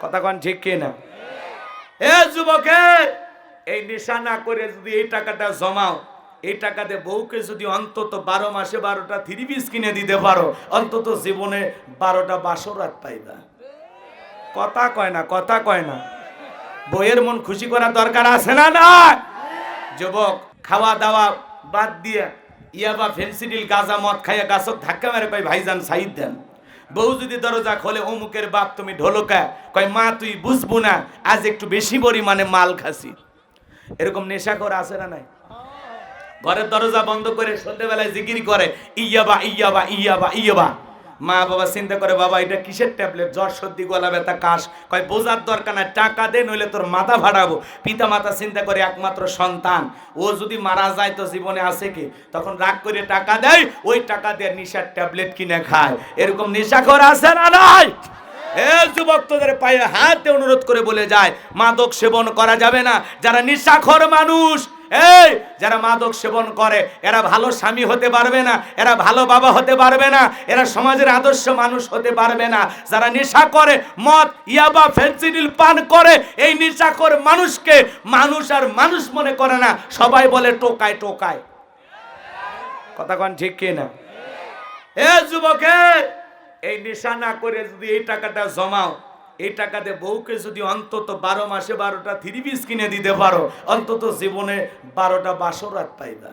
কথা কোন ঠিক কিনা? এ যুবকে, এই নেশা না করে যদি এই টাকাটা জমাও, এই টাকা দিয়ে বউকে যদি অন্তত 12 মাসে 12টা 3 পিস কিনে দিতে পারো, অন্তত জীবনে 12টা বাসরাত পাইবা। কথা কয় না, কথা কয় না। বউয়ের মন খুশি করার দরকার আছে না? না যুবক, খাওয়া দাওয়া বাদ দিয়ে ইয়াবা ফেন্সিডিল গাঁজা মদ খাইয়া গাছক ধাক্কা মেরে কয় ভাইজান সাইদ দেন। বউ যদি দরজা খোলে, অমুকের বাপ তুমি ঢোলকা, কয় মা তুই বুঝবো না, আজ একটু বেশি পরিমাণে মাল খাসি। এরকম নেশাখোর আছে না নাই? ঘরের দরজা বন্ধ করে সন্ধ্যেবেলায় জিকির করে ইয়াবা ইয়াবা ইয়াবা ইয়াবা। মা বাবা চিন্তা করে, বাবা এটা কিসের ট্যাবলেট? জ্বর সর্দি গলা ব্যথা কাশ। কয় বোঝার দরকার নাই, টাকা দে নইলে তোর মাথা ফাটাবো। পিতা মাতা চিন্তা করে একমাত্র সন্তান, ও যদি মারা যায় তো জীবনে আছে কি? তখন রাগ করে টাকা দেয়, ওই টাকা দিয়ে নেশার ট্যাবলেট কিনে খায়। এরকম নেশাখোর আছে না নাই? এই যুবক, তোদের পায়ে হাতে অনুরোধ করে বলে যায়, মাদক সেবন করা যাবে না। যারা নেশাখোর মানুষ, এই যারা মাদক সেবন করে, এরা ভালো স্বামী হতে পারবে না, এরা ভালো বাবা হতে পারবে না, এরা সমাজের আদর্শ মানুষ হতে পারবে না। যারা নেশা করে, মদ ইয়াবা ফেন্সিডিল পান করে, এই নেশাখোর মানুষকে মানুষ আর মানুষ মনে করে না, সবাই বলে টোকায় টোকায়। কথা কোন ঠিক কিনা? এ যুবকে, এই নেশা না করে যদি এই টাকাটা জমাও, এই টাকা দিয়ে বউকে যদি অন্তত 12 মাসে 12টা 3 পিস কিনে দিতে পারো, অন্তত জীবনে 12টা বাসরাত পাইবা।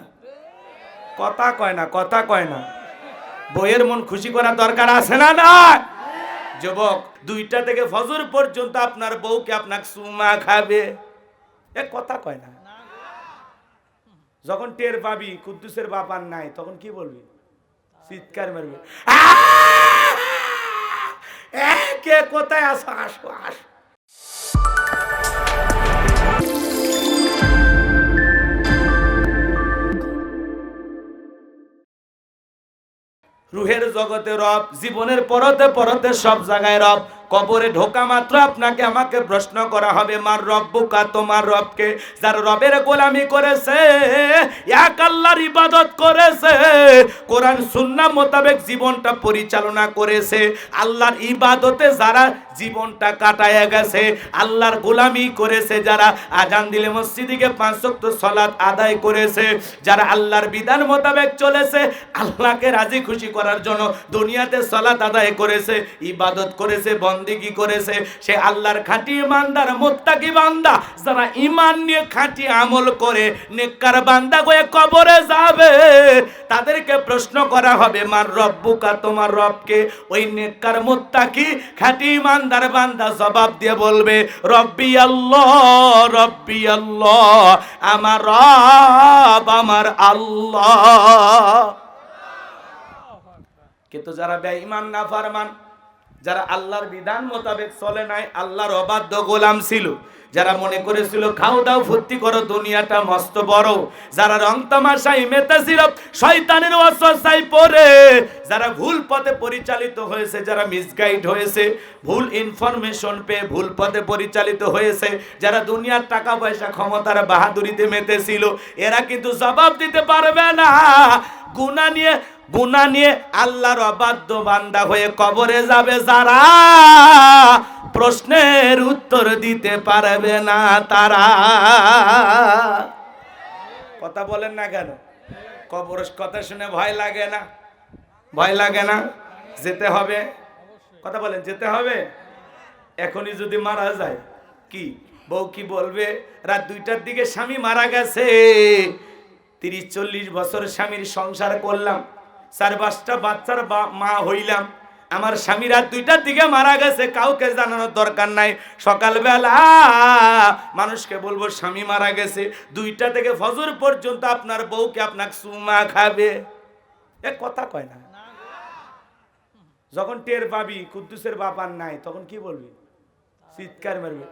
কথা কয় না, কথা কয় না। বউয়ের মন খুশি করার দরকার আছে না? না যুবক, 2টা থেকে ফজর পর্যন্ত আপনার বউকে আপনাকে চুমা খাবে, এ কথা কয় না। যখন টের পাবি কুদ্দুসের বাপ আর নাই, তখন কি বলবি? চিৎকার মারবে, কে কোথায় আসো, আসো আসো। রুহের জগতে রব, জীবনের পরতে পরতে সব জায়গায় রব। কবরে ঢোকা মাত্র আপনাকে আমাকে প্রশ্ন করা হবে, মার রব্বুকা, তোমার রবকে। যার রবের গোলামি করেছে, এক আল্লাহর ইবাদত করেছে, কোরআন সুন্নাহ মোতাবেক জীবনটা পরিচালনা করেছে, আল্লাহর ইবাদতে যারা জীবনটা কাটায় গেছে, আল্লাহর গোলামি করেছে, যারা আজান দিলে মসজিদে গিয়ে 5 ওয়াক্ত সালাত আদায় করেছে, যারা আল্লাহর বিধান মোতাবেক চলেছে, আল্লাহকে রাজি খুশি করার জন্য দুনিয়াতে সালাত আদায় করেছে, ইবাদত করেছে, বন্দেগী করেছে, সে আল্লাহর খাঁটি ইমানদার মুত্তাকি বান্দা। যারা ঈমান নিয়ে খাঁটি আমল করে নেককার বান্দা হয়ে কবরে যাবে, তাদেরকে প্রশ্ন করা হবে, মার রব্বুকা, তোমার রবকে। ওই নেককার মুত্তাকি খাঁটি ইমানদার বান্দা জবাব দিয়ে বলবে, রব্বি আল্লাহ, রব্বি আল্লাহ, আমার রব আমার আল্লাহ। কিন্তু যারা বেঈমান নাফরমান, যারা আল্লাহর বিধান মোতাবেক চলে নাই, আল্লাহর অবাধ্য গোলাম ছিল, যারা মনে করেছিল খাও দাও ফুর্তি করো, দুনিয়াটা মস্ত বড়, যারা রং তামাশায় মেতেছিল, শয়তানের ওয়াসওয়াসায় পড়ে যারা ভুল পথে পরিচালিত হয়েছে, যারা মিসগাইড হয়েছে, ভুল ইনফরমেশন পেয়ে ভুল পথে পরিচালিত হয়েছে, যারা দুনিয়ার টাকা পয়সা ক্ষমতার বাহাদুরিতে মেতেছিল, এরা কিন্তু জবাব দিতে পারবে না। গুনাহ নিয়ে আল্লাহর অবাধ্য বান্দা হয়ে কবরে যাবে যারা, প্রশ্নের উত্তর দিতে পারবে না তারা। কথা বলেন না কেন? কবরের কথা শুনে ভয় লাগে না? ভয় লাগে না? যেতে হবে। কথা বলেন, যেতে হবে। এখনই যদি মারা যায়, কি বউ কি বলবে? রাত 2টার দিকে স্বামী মারা গেছে, 30-40 বছর স্বামীর সংসার করলাম, 4-5টা বাচ্চার মা হইলাম, আমার স্বামী রাত 2টার দিকে মারা গেছে, কাউকে জানানোর দরকার নাই। সকালবেলা মানুষকে বলবো স্বামী মারা গেছে, 2টা থেকে ফজর পর্যন্ত আপনার বউকে আপনাকে চুমা খাবে, এ কথা কয় না। যখন টের পাবি কুদ্দুসের বাপ আর নাই, তখন কি বলবি? চিৎকার মারবে,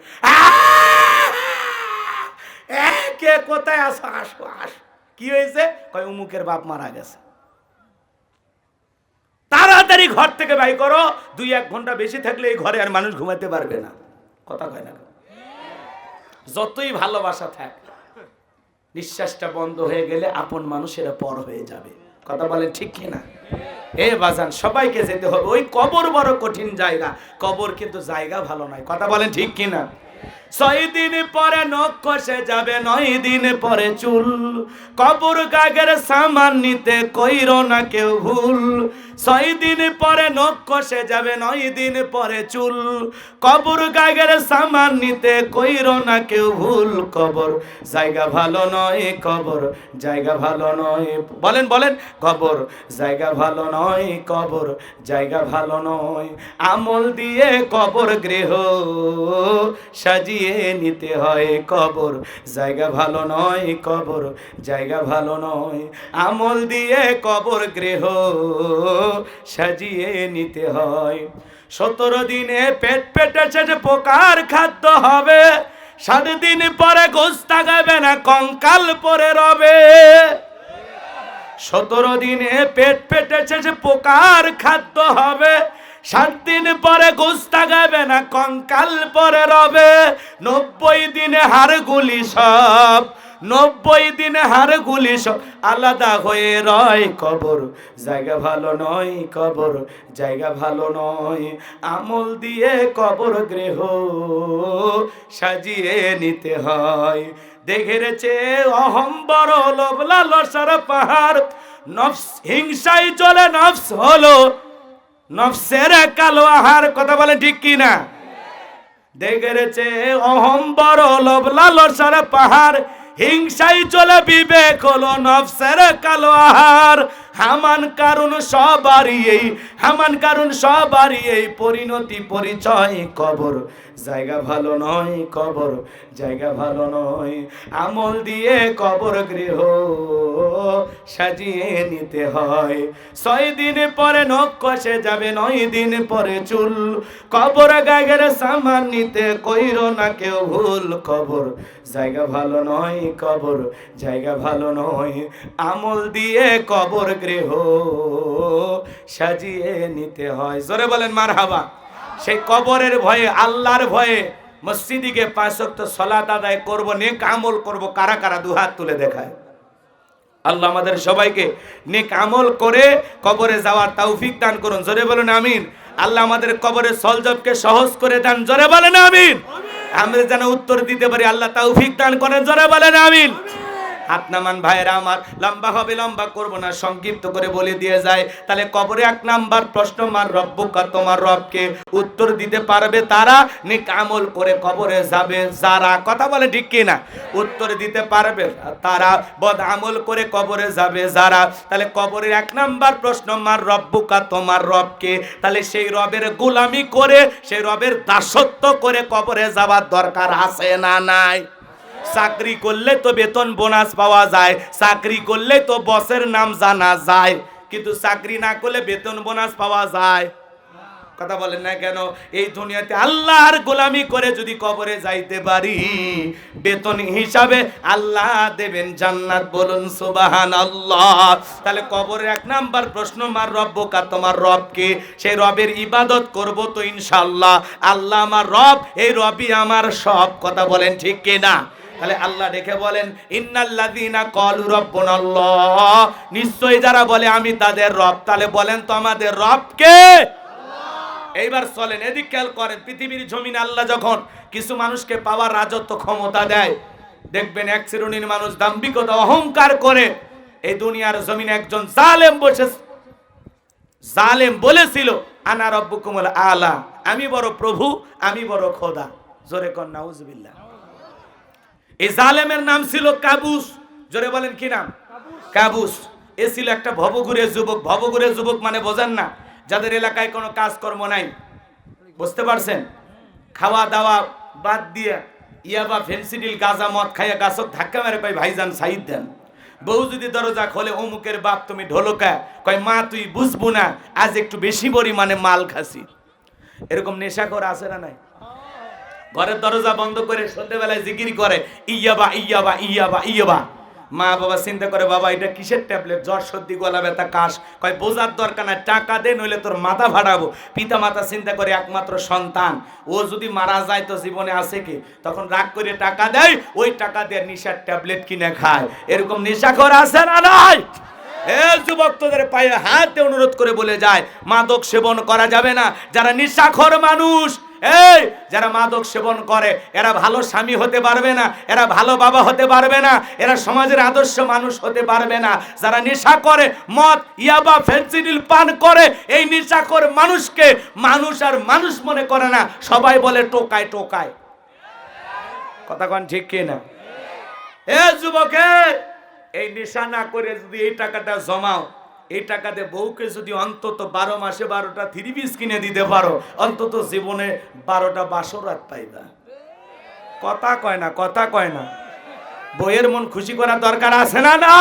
কে কোথায় আসো, আসো আসো। কি হয়েছে? কয় অমুকের বাপ মারা গেছে। তাড়াতাড়ি ঘর থেকে বাই করো, 2-1 ঘন্টা বেশি থাকলে এই ঘরে আর মানুষ ঘুমাতে পারবে না। কথা কয় না? যতই ভালোবাসা থাক, নিঃশ্বাসটা বন্ধ হয়ে গেলে আপন মানুষেরা পর হয়ে যাবে। কথা বলেন ঠিক কিনা? এ বাজান সবাইকে যেতে হবে। ওই কবর বড় কঠিন জায়গা, কবর কিন্তু জায়গা ভালো নয়, কথা বলেন ঠিক কিনা? 6 দিন পরে নখ খসে যাবে, 9 দিন পরে চুল, কবর গাগের সামান নিতে কইরো না কেউ ভুল। 6 দিন পরে নখ খসে যাবে, 9 দিন পরে চুল, কবর গাগের সামান নিতে কইরো না কেউ ভুল। কবর জায়গা ভালো নয়, কবর জায়গা ভালো নয়, বলেন বলেন, কবর জায়গা ভালো নয়, কবর জায়গা ভালো নয়। আমল দিয়ে কবর গৃহ সাজিয়ে নিতে হয়, কবর জায়গা ভালো নয়, কবর জায়গা ভালো নয়। আমল দিয়ে কবর গৃহ সাজিয়ে নিতে হয়। 17 দিনে পেট পেটেছে যে পোকার খাদ্য হবে, 7 দিন পরে গোস্ত গাবে না, কঙ্কাল পরে রবে। 17 দিনে পেট পেটেছে যে পোকার খাদ্য হবে, 7 দিন পরে গোস্ত গাবে না, কঙ্কাল পরে রবে। 90 দিনে হাড়গুলি সব, 90 দিনে হাড়গুলি সব আলাদা হয়ে রয়। কবর জায়গা ভালো নয়, কবর জায়গা ভালো নয়। আমল দিয়ে কবর গৃহ সাজিয়ে নিতে হয়। দেখে রেছে অহম বড়, লোভ লালসার পাহাড়, নফস হিংসায় চলে, নফস হলো নফসের কালো আহার, কথা বলে ঠিক কিনা? দেখে রেছে অহম বড়, লোভ লালসার পাহাড়, হিংসাই চলে, বিবেক হলো নফসের কালো আহার। হামান কারণ সবারই এই, হামান কারণ সবারই এই পরিণতি পরিচয়। কবর জায়গা ভালো নয়, কবর জায়গা ভালো নয়। আমল দিয়ে কবর গৃহ সাজিয়ে নিতে হয়। 6 দিন পরে নখ খসে যাবে, 9 দিন পরে চুল, কবর গাগের সামান নিতে কইরো না কেউ ভুল। কবর জায়গা ভালো নয়, কবর জায়গা ভালো নয়। আমল দিয়ে কবর গৃহ সাজিয়ে নিতে হয়। জোরে বলেন মারহাবা। সেই কবরের ভয়ে, আল্লাহর ভয়ে মসজিদে গিয়ে 5 ওয়াক্ত সালাত আদায় করব, নেক আমল করব। কারা কারা দুহাত তুলে দেখায়? আল্লাহ আমাদের সবাইকে নেক আমল করে কবরে যাওয়ার তৌফিক দান করুন। জোরে বলেন আমিন। আল্লাহ আমাদের কবরের সলজবকে সহজ করে দেন। জোরে বলেন আমিন। আমরা যেন উত্তর দিতে পারি, আল্লাহ তৌফিক দান করেন। জোরে বলেন আমিন। হাত নামান ভাইরা আমার, লম্বা হবে, লম্বা করব না, সংক্ষিপ্ত করে বলে দিয়ে যায়। তাহলে কবরে 1 নাম্বার প্রশ্ন, মার রব্বুকা, তোমার রবকে। উত্তর দিতে পারবে তারা, নেক আমল করে কবরে যাবে যারা, কথা বলে ঠিক কিনা? উত্তর দিতে পারবে তারা, বদ আমল করে কবরে যাবে যারা। তাহলে কবরের 1 নাম্বার প্রশ্ন, মার রব্বুকা, তোমার রবকে। তাহলে সেই রবের গোলামি করে, সেই রবের দাসত্ব করে কবরে যাওয়ার দরকার আছে না নাই? চাকরি করলে তো বেতন বোনাস পাওয়া যায়, চাকরি করলে তো বসের নাম জানা যায়, কিন্তু চাকরি না করলে বেতন বোনাস পাওয়া যায়? কথা বলেন না কেন? এই দুনিয়াতে আল্লাহর গোলামি করে যদি কবরে যাইতে পারি, বেতন হিসাবে আল্লাহ দেবেন জান্নাত। বলুন সুবহানাল্লাহ। তাহলে কবরের 1 নাম্বার প্রশ্ন, মার রব্বুকা, তোমার রবকে। সেই রবের ইবাদত করব তো ইনশাআল্লাহ। আল্লাহ আমার রব, এই রবই আমার সব, কথা বলেন ঠিক কিনা? তাহলে আল্লাহ দেখে বলেন, ইন্নাল্লাযীনা ক্বালু রাব্বুনাল্লাহ, নিশ্চয়ই যারা বলে আমি তাদের রব। তাহলে বলেন তো আমাদের রব কে? এইবার চলেন এদিক খেয়াল করেন। পৃথিবীর জমিনে আল্লাহ যখন কিছু মানুষকে পাওয়ার রাজত্ব ক্ষমতা দেয়, দেখবেন 1 শ্রেণীর মানুষ দাম্ভিকতা অহংকার করে। এই দুনিয়ার জমিনে একজন জালেম বসে, জালেম বলেছিল, আনা রব্বুকুমুল আলা, আমি বড় প্রভু, আমি বড় খোদা। জোরে কোন নাউজুবিল্লাহ। এই জালেমের নাম ছিল কাবুস। জোরে বলেন কি নাম? কাবুস। এ ছিল একটা ভবঘুরে যুবক। ভবঘুরে যুবক মানে বোঝেন না? যাদের এলাকায় কোনো কাজকর্ম নাই, বুঝতে পারছেন? খাওয়া দাওয়া বাদ দিয়ে ইয়াবা, ফেন্সিডিল, গাঁজা, মদ খাইয়া গাছক ধাক্কা মেরে কয় ভাইজান সাইদ দেন। বউ যদি দরজা খোলে, অমুকের বাপ তুমি ঢোলকা, কয় মা তুই বুঝবো না, আজ একটু বেশি পরিমাণে মাল খাসি। এরকম নেশা করে আছে না নাই? ঘরের দরজা বন্ধ করে সন্ধ্যেবেলায় জিকির করে, ইয়াবা ইয়াবা ইয়াবা ইয়াবা। মা বাবা চিন্তা করে, বাবা এটা কিসের ট্যাবলেট? জ্বর, সর্দি, গলা ব্যথা, কাশ। কয় বোঝার দরকার নাই, টাকা দে, নইলে তোর মাথা ভাড়াবো। পিতা মাতা চিন্তা করে, একমাত্র সন্তান, ও যদি মারা যায় তো জীবনে আছে কি? তখন রাগ করে টাকা দেয়, ওই টাকা দিয়ে নেশার ট্যাবলেট কিনে খায়। এরকম নেশাখোর আছে না নাই? এ যুবক তোদের পায়ে হাতে অনুরোধ করে বলে যায় মাদক সেবন করা যাবে না। যারা নেশাখোর মানুষ, এই যারা মাদক সেবন করে এরা ভালো স্বামী হতে পারবে না, এরা ভালো বাবা হতে পারবে না, এরা সমাজের আদর্শ মানুষ হতে পারবে না। যারা নেশা করে, মদ ইয়াবা ফেন্সিডিল পান করে, এই নেশাখোর মানুষকে মানুষ আর মানুষ মনে করে না, সবাই বলে টোকায় টোকায়। কথা কোন ঠিক কি না? এ যুবকে, এই নেশা না করে যদি এই টাকাটা জমাও, এই টাকাতে বউকে যদি অন্তত 12 মাসে 12টা 3 পিস কিনে দিতে পারো, অন্তত জীবনে 12টা বাসরাত পাইবা। কথা কয় না, কথা কয় না। বউয়ের মন খুশি করার দরকার আছে না? না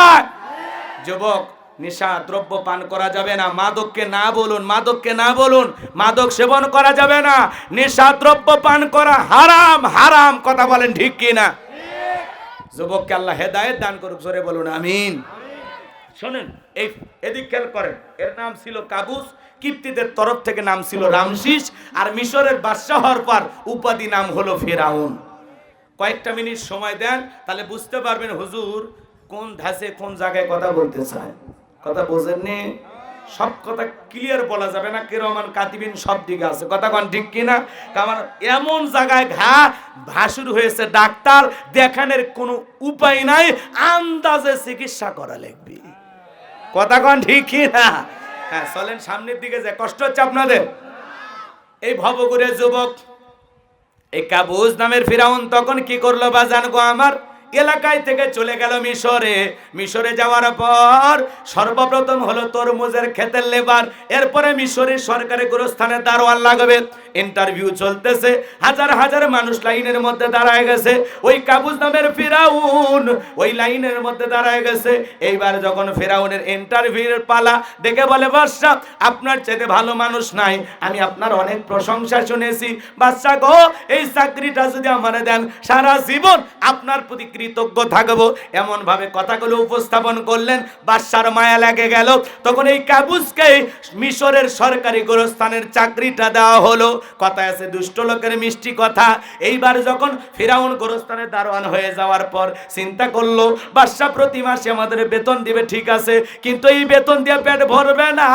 যুবক, নেশা দ্রব্য পান করা যাবে না। মাদককে না বলুন, মাদককে না বলুন। মাদক সেবন করা যাবে না। নেশা দ্রব্য পান করা হারাম, হারাম। কথা বলেন ঠিক কি না? যুবককে আল্লাহ হেদায়েত দান করুক, জোরে বলুন আমিন। শোনেন, এই এদিক খেয়াল করেন। এর নাম ছিল কাবুস, কিপ্তিদের তরফ থেকে নাম ছিল রামসিস, আর মিশরের বাদশাহ হওয়ার পর উপাধি নাম হলো ফেরাউন। কয়েকটা মিনিট সময় দেন, তাহলে বুঝতে পারবেন হুজুর কোন ধাঁচে কোন জায়গায় কথা বলতে চায়। কথা বোঝেননি? সব কথা ক্লিয়ার বলা যাবে না, কিরমান কাতিবিন সব দিকে আছে। কথা কোন ঠিক কিনা? কারণ এমন জায়গায় ভাসুর হয়েছে, ডাক্তার দেখানোর কোনো উপায় নাই, আন্দাজে চিকিৎসা করা লাগবে। কথা কোন ঠিক কিনা? হ্যাঁ, চলেন সামনের দিকে যায়। কষ্ট হচ্ছে আপনাদের? এই ভবঘুরে যুবক, এই কাবুস নামের ফিরাউন তখন কি করলো বাজান গো আমার? এলাকায় থেকে চলে গেল মিশরে। মিশরে যাওয়ার পর সর্বপ্রথম হলো তরমুজের ক্ষেতের লেবার, এরপরে মিশরের সরকারি গোরস্থানে দারোয়ান লাগবে। ইন্টারভিউ চলতেছে, হাজার হাজার মানুষ লাইনের মধ্যে দাঁড়ায় গেছে। ওই কাবুস নামের ফিরাউন ওই লাইনের মধ্যে দাঁড়ায় গেছে। এইবার যখন ফিরাউনের ইন্টারভিউর পালা, দেখে বলে বাদশা, আপনার চাইতে ভালো মানুষ নাই, আমি আপনার অনেক প্রশংসা শুনেছি। বাদশা গো, এই চাকরিটা যদি আমারে দেন, সারা জীবন আপনার প্রতি কৃতজ্ঞ থাকবো। এমন ভাবে কথাগুলো উপস্থাপন করলেন, বাদশার মায়া লেগে গেল। তখন এই কাবুসকে মিশরের সরকারি গোরস্থানের চাকরিটা দেওয়া হলো। কথা আছে দুষ্ট লোকের মিষ্টি কথা। এইবার যখন ফিরাউন গোরস্থানে দারোয়ান হয়ে যাওয়ার পর চিন্তা করলো, বাদশা প্রতি মাসে আমাদের বেতন দিবে, ঠিক আছে, কিন্তু এই বেতন দিয়ে পেট ভরবে না।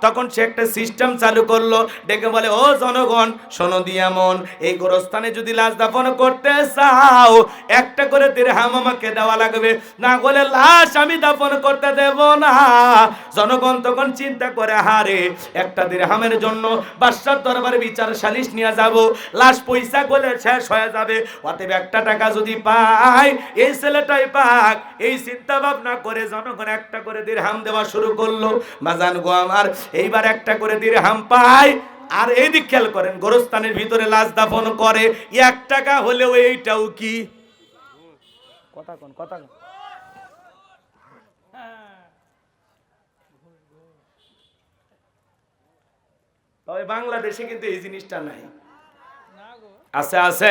তখন সে একটা সিস্টেম চালু করলো, ডেকে বলে, ও জনগণ শোনো দিয়ামন, এই গোরস্থানে যদি লাশ দাফন করতে চাও, একটা করে দিরহাম আমাকে দেওয়া লাগবে, না বলে লাশ আমি দাফন করতে দেব না। জনগণ তখন চিন্তা করে, হারে একটা দিরহামের জন্য বাদশার দরবারে বিচার সালিশ নিয়ে যাব, লাশ পয়সা গলে শেষ হয়ে যাবে, অতএব একটা টাকা যদি পাই এই ছেলেটাই পাক। এই চিন্তা ভাবনা করে জনগণ একটা করে দিরহাম দেওয়া শুরু করলো। বাজান গো আমার, এইবার একটা করে দিরহাম পায়। আর এই দিক খেয়াল করেন, গোরস্থানের ভিতরে লাশ দাফন করে, 1 টাকা হলেও এইটাও কি কথা কোন কথা কোন। তবে বাংলাদেশে কিন্তু এই জিনিসটা নাই। আছে আছে।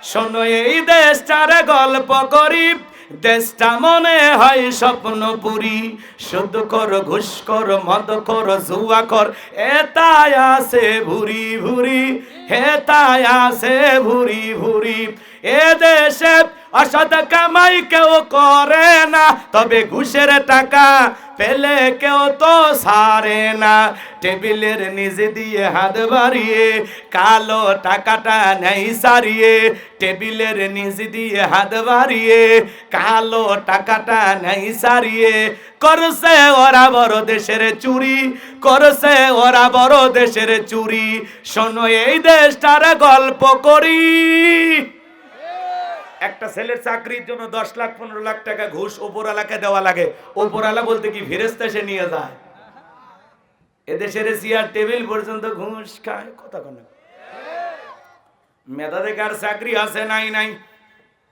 শোনো, এই দেশটার গল্প করি, দেশটা মনে হয় স্বপ্নপুরী, শুধু কর ঘুষ কর মদ কর জুয়া কর, এটাই আছে ভুরি ভুরি, হেতাই আছে ভুরি ভুরি। এ দেশে অসৎ কামাই কেউ করে না, তবে ঘুষের টাকা পেলে কেউ তো সারে না। টেবিলের নিচে দিয়ে হাত বাড়িয়ে কালো টাকাটা নেই সারিয়ে, টেবিলের নিচে দিয়ে হাত বাড়িয়ে কালো টাকাটা নেই সারিয়ে। করছে ওরা বড় দেশের চুরি, করছে ওরা বড় দেশের চুরি। শোনো, এই দেশটার গল্প করি। একটা ছেলের চাকরির জন্য 10 লাখ 15 লাখ টাকা ঘুষ ওপরওয়ালাকে দেওয়া লাগে। ওপরওয়ালা বলতে কি ফেরেশতা সে নিয়ে যায়? এদেশের চেয়ার টেবিল পর্যন্ত ঘুষ খায়। কথা কোন মেধা দেখার চাকরি আছে নাই নাই,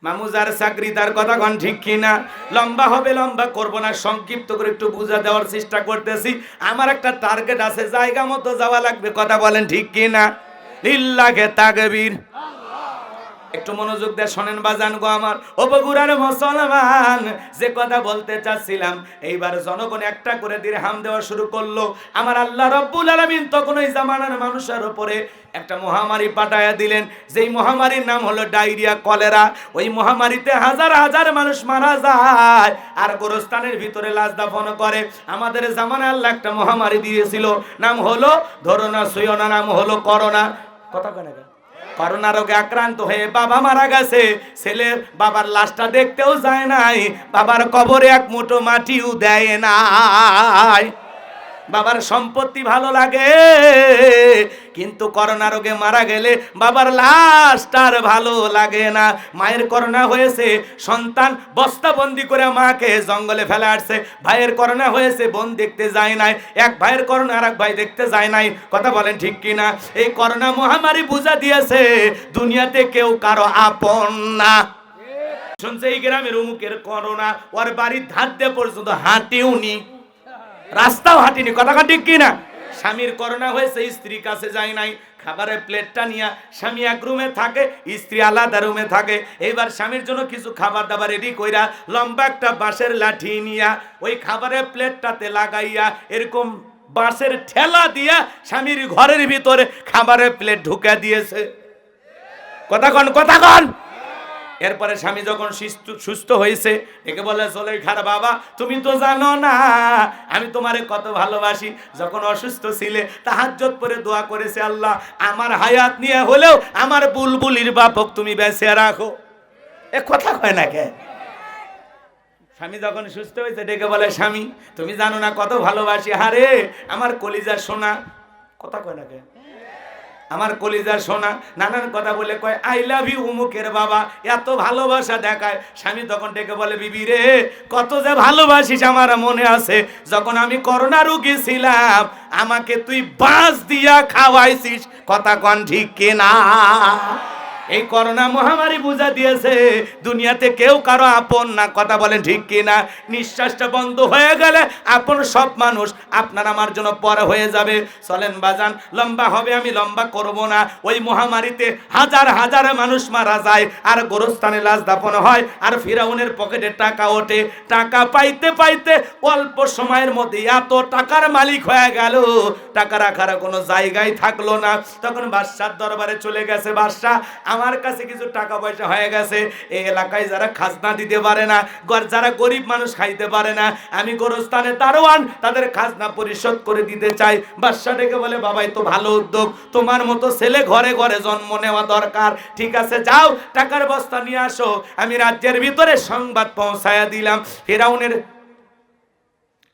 মামুজার চাকরি তার। কথা কোন ঠিক কিনা? লম্বা হবে, লম্বা করব না, সংক্ষিপ্ত করে একটু বুঝা দেওয়ার চেষ্টা করতেছি। আমার একটা টার্গেট আছে, জায়গা মতো যাওয়া লাগবে। কথা বলেন ঠিক কিনা? লিল্লাহে তাকবীর। একটু মনোযোগ দিয়ে শোনেন বাজান গো আমার, ও বগুড়ার মুসলমান, যে কথা বলতে চাচ্ছিলাম, এইবার জনগণ একটা করে দিরহাম দেওয়া শুরু করলো। আমার আল্লাহ রাব্বুল আলামিন তখন ওই জামানার মানুষের উপরে একটা মহামারী পাঠায়া দিলেন, যেই মহামারীর নাম হলো ডায়রিয়া, কলেরা। ওই মহামারীতে হাজার হাজার মানুষ মারা যায় আর গোরস্থানের ভিতরে লাশ দাফন করে। আমাদের জামানায় আল্লাহ একটা মহামারী দিয়েছিল, নাম হলো ধরো না সইও না, নাম হলো করোনা। কথা কয় না? করোনা রোগে আক্রান্ত হয়ে বাবা মারা গেছে, ছেলে বাবার লাশটা দেখতেও যায় নাই, বাবার কবরে এক মুঠো মাটিও দেয় নাই। বাবার সম্পত্তি ভালো লাগে, কিন্তু করোনা রোগে মারা গেলে বাবার লাশটার ভালো লাগে না। মায়ের করোনা হয়েছে, সন্তান বস্তাবন্দি করে মাকে জঙ্গলে ফেলে আসছে। ভাইয়ের করোনা হয়েছে, বোন দেখতে যায় নাই। এক ভাইয়ের করোনা আর এক ভাই দেখতে যায় নাই। কথা বলেন ঠিক কিনা? এই করোনা মহামারী বুঝা দিয়েছে দুনিয়াতে কেউ কারো আপন না। শুনছে এই গ্রামের অমুকের করোনা, ওর বাড়ির ধার দিয়ে পর্যন্ত হাঁটিও নি, রাস্তাও হাঁটিনি। কথা ঠিক কিনা? স্বামীর করোনা হয়েছে, স্ত্রী কাছে যায় নাই। খাবারের প্লেটটা নিয়ে স্বামী এক রুমে থাকে, স্ত্রী আলাদা রুমে থাকে। এইবার স্বামীর জন্য কিছু খাবার দাবার রেডি কইরা লম্বা একটা বাঁশের লাঠি নিয়া ওই খাবারের প্লেটটাতে লাগাইয়া এরকম বাঁশের ঠেলা দিয়া স্বামীর ঘরের ভিতরে খাবারের প্লেট ঢুকে দিয়েছে। কথা কন, কথা কন। এরপরে স্বামী যখন সুস্থ হয়েছে, একে বলে চলে খারাপ বাবা, তুমি তো জানো না আমি তোমারে কত ভালোবাসি। যখন অসুস্থ ছিলে তাহাজ্জুদ পড়ে দোয়া করেছে, আল্লাহ আমার হায়াত নিয়ে হলেও আমার বুলবুলির বাপক তুমি বেঁচে রাখো। এ কথা কয় না কে? স্বামী যখন সুস্থ হয়েছে ডেকে বলে, স্বামী তুমি জানো না কত ভালোবাসি। হারে আমার কলিজার সোনা। কথা কয় না কে? আমার কলিজার সোনা। নানান কথা বলে কয় আই লাভ ইউ উমুকের বাবা, এত ভালোবাসা দেখায়। স্বামী তখন ডেকে বলে, বিবি রে কত যে ভালোবাসিস আমার মনে আছে, যখন আমি করোনা রোগী ছিলাম আমাকে তুই বাঁশ দিয়া খাওয়াইছিস। কথা কন ঠিক কিনা? এই করোনা মহামারী বুঝা দিয়েছে দুনিয়াতে কেউ কারো আপন না। কথা বলেন ঠিক কিনা? নিঃশ্বাসটা বন্ধ হয়ে গেলে আপন সব মানুষ আপনার আমার জন্য পর হয়ে যাবে। চলেন বাজান, লম্বা হবে, আমি লম্বা করব না। ওই মহামারীতে হাজার হাজার মানুষ মারা যায় আর গোরস্থানে লাশ দাফন হয় আর ফিরাউনের পকেটে টাকা ওঠে। টাকা পাইতে পাইতে অল্প সময়ের মধ্যে এত টাকার মালিক হয়ে গেল, টাকা রাখার কোনো জায়গায় থাকলো না। তখন বাদশার দরবারে চলে গেছে, বাদশা আমার কাছে কিছু টাকা পয়সা হয়ে গেছে, এই এলাকায় যারা খাজনা দিতে পারে না, যারা গরিব মানুষ খাইতে পারে না, আমি গোরস্থানে দারোয়ান, তাদের খাজনা পরিশোধ করে দিতে চাই। বাদশা ডেকে বলে, বাবাই তো ভালো উদ্যোগ, তোমার মতো ছেলে ঘরে ঘরে জন্ম নেওয়া দরকার। ঠিক আছে যাও, টাকার বস্তা নিয়ে আসো, আমি রাজ্যের ভিতরে সংবাদ পৌঁছায়া দিলাম। ফিরাউনের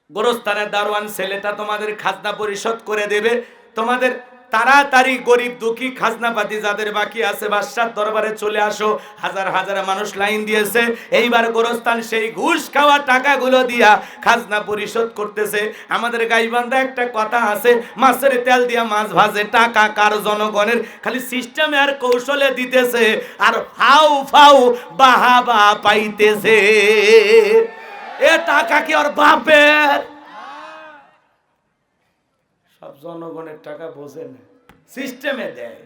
গোরস্থানের দারোয়ান ছেলেটা তোমাদের খাজনা পরিশোধ করে দেবে। তোমাদের তাড়াতাড়ি গরিব দুঃখী খাজনাপাতি যাদের বাকি আছে বাদশার দরবারে চলে আসো। হাজার হাজার মানুষ লাইন দিয়েছে। এইবার গোরস্থান সেই ঘুষ খাওয়া টাকাগুলো দিয়া খাজনা পরিশোধ করতেছে। আমাদের গাইবান্ধা একটা কথা আছে, মাছের তেল দিয়া মাছ ভাজে, টাকা কার? জনগণের। খালি সিস্টেমে আর কৌশলে দিতেছে আর ফাউ ফাউ বাহাবা পাইতেছে। এ টাকা কি ওর বাপের? সব জনগণের টাকা বোঝে না, সিস্টেমে দেয়।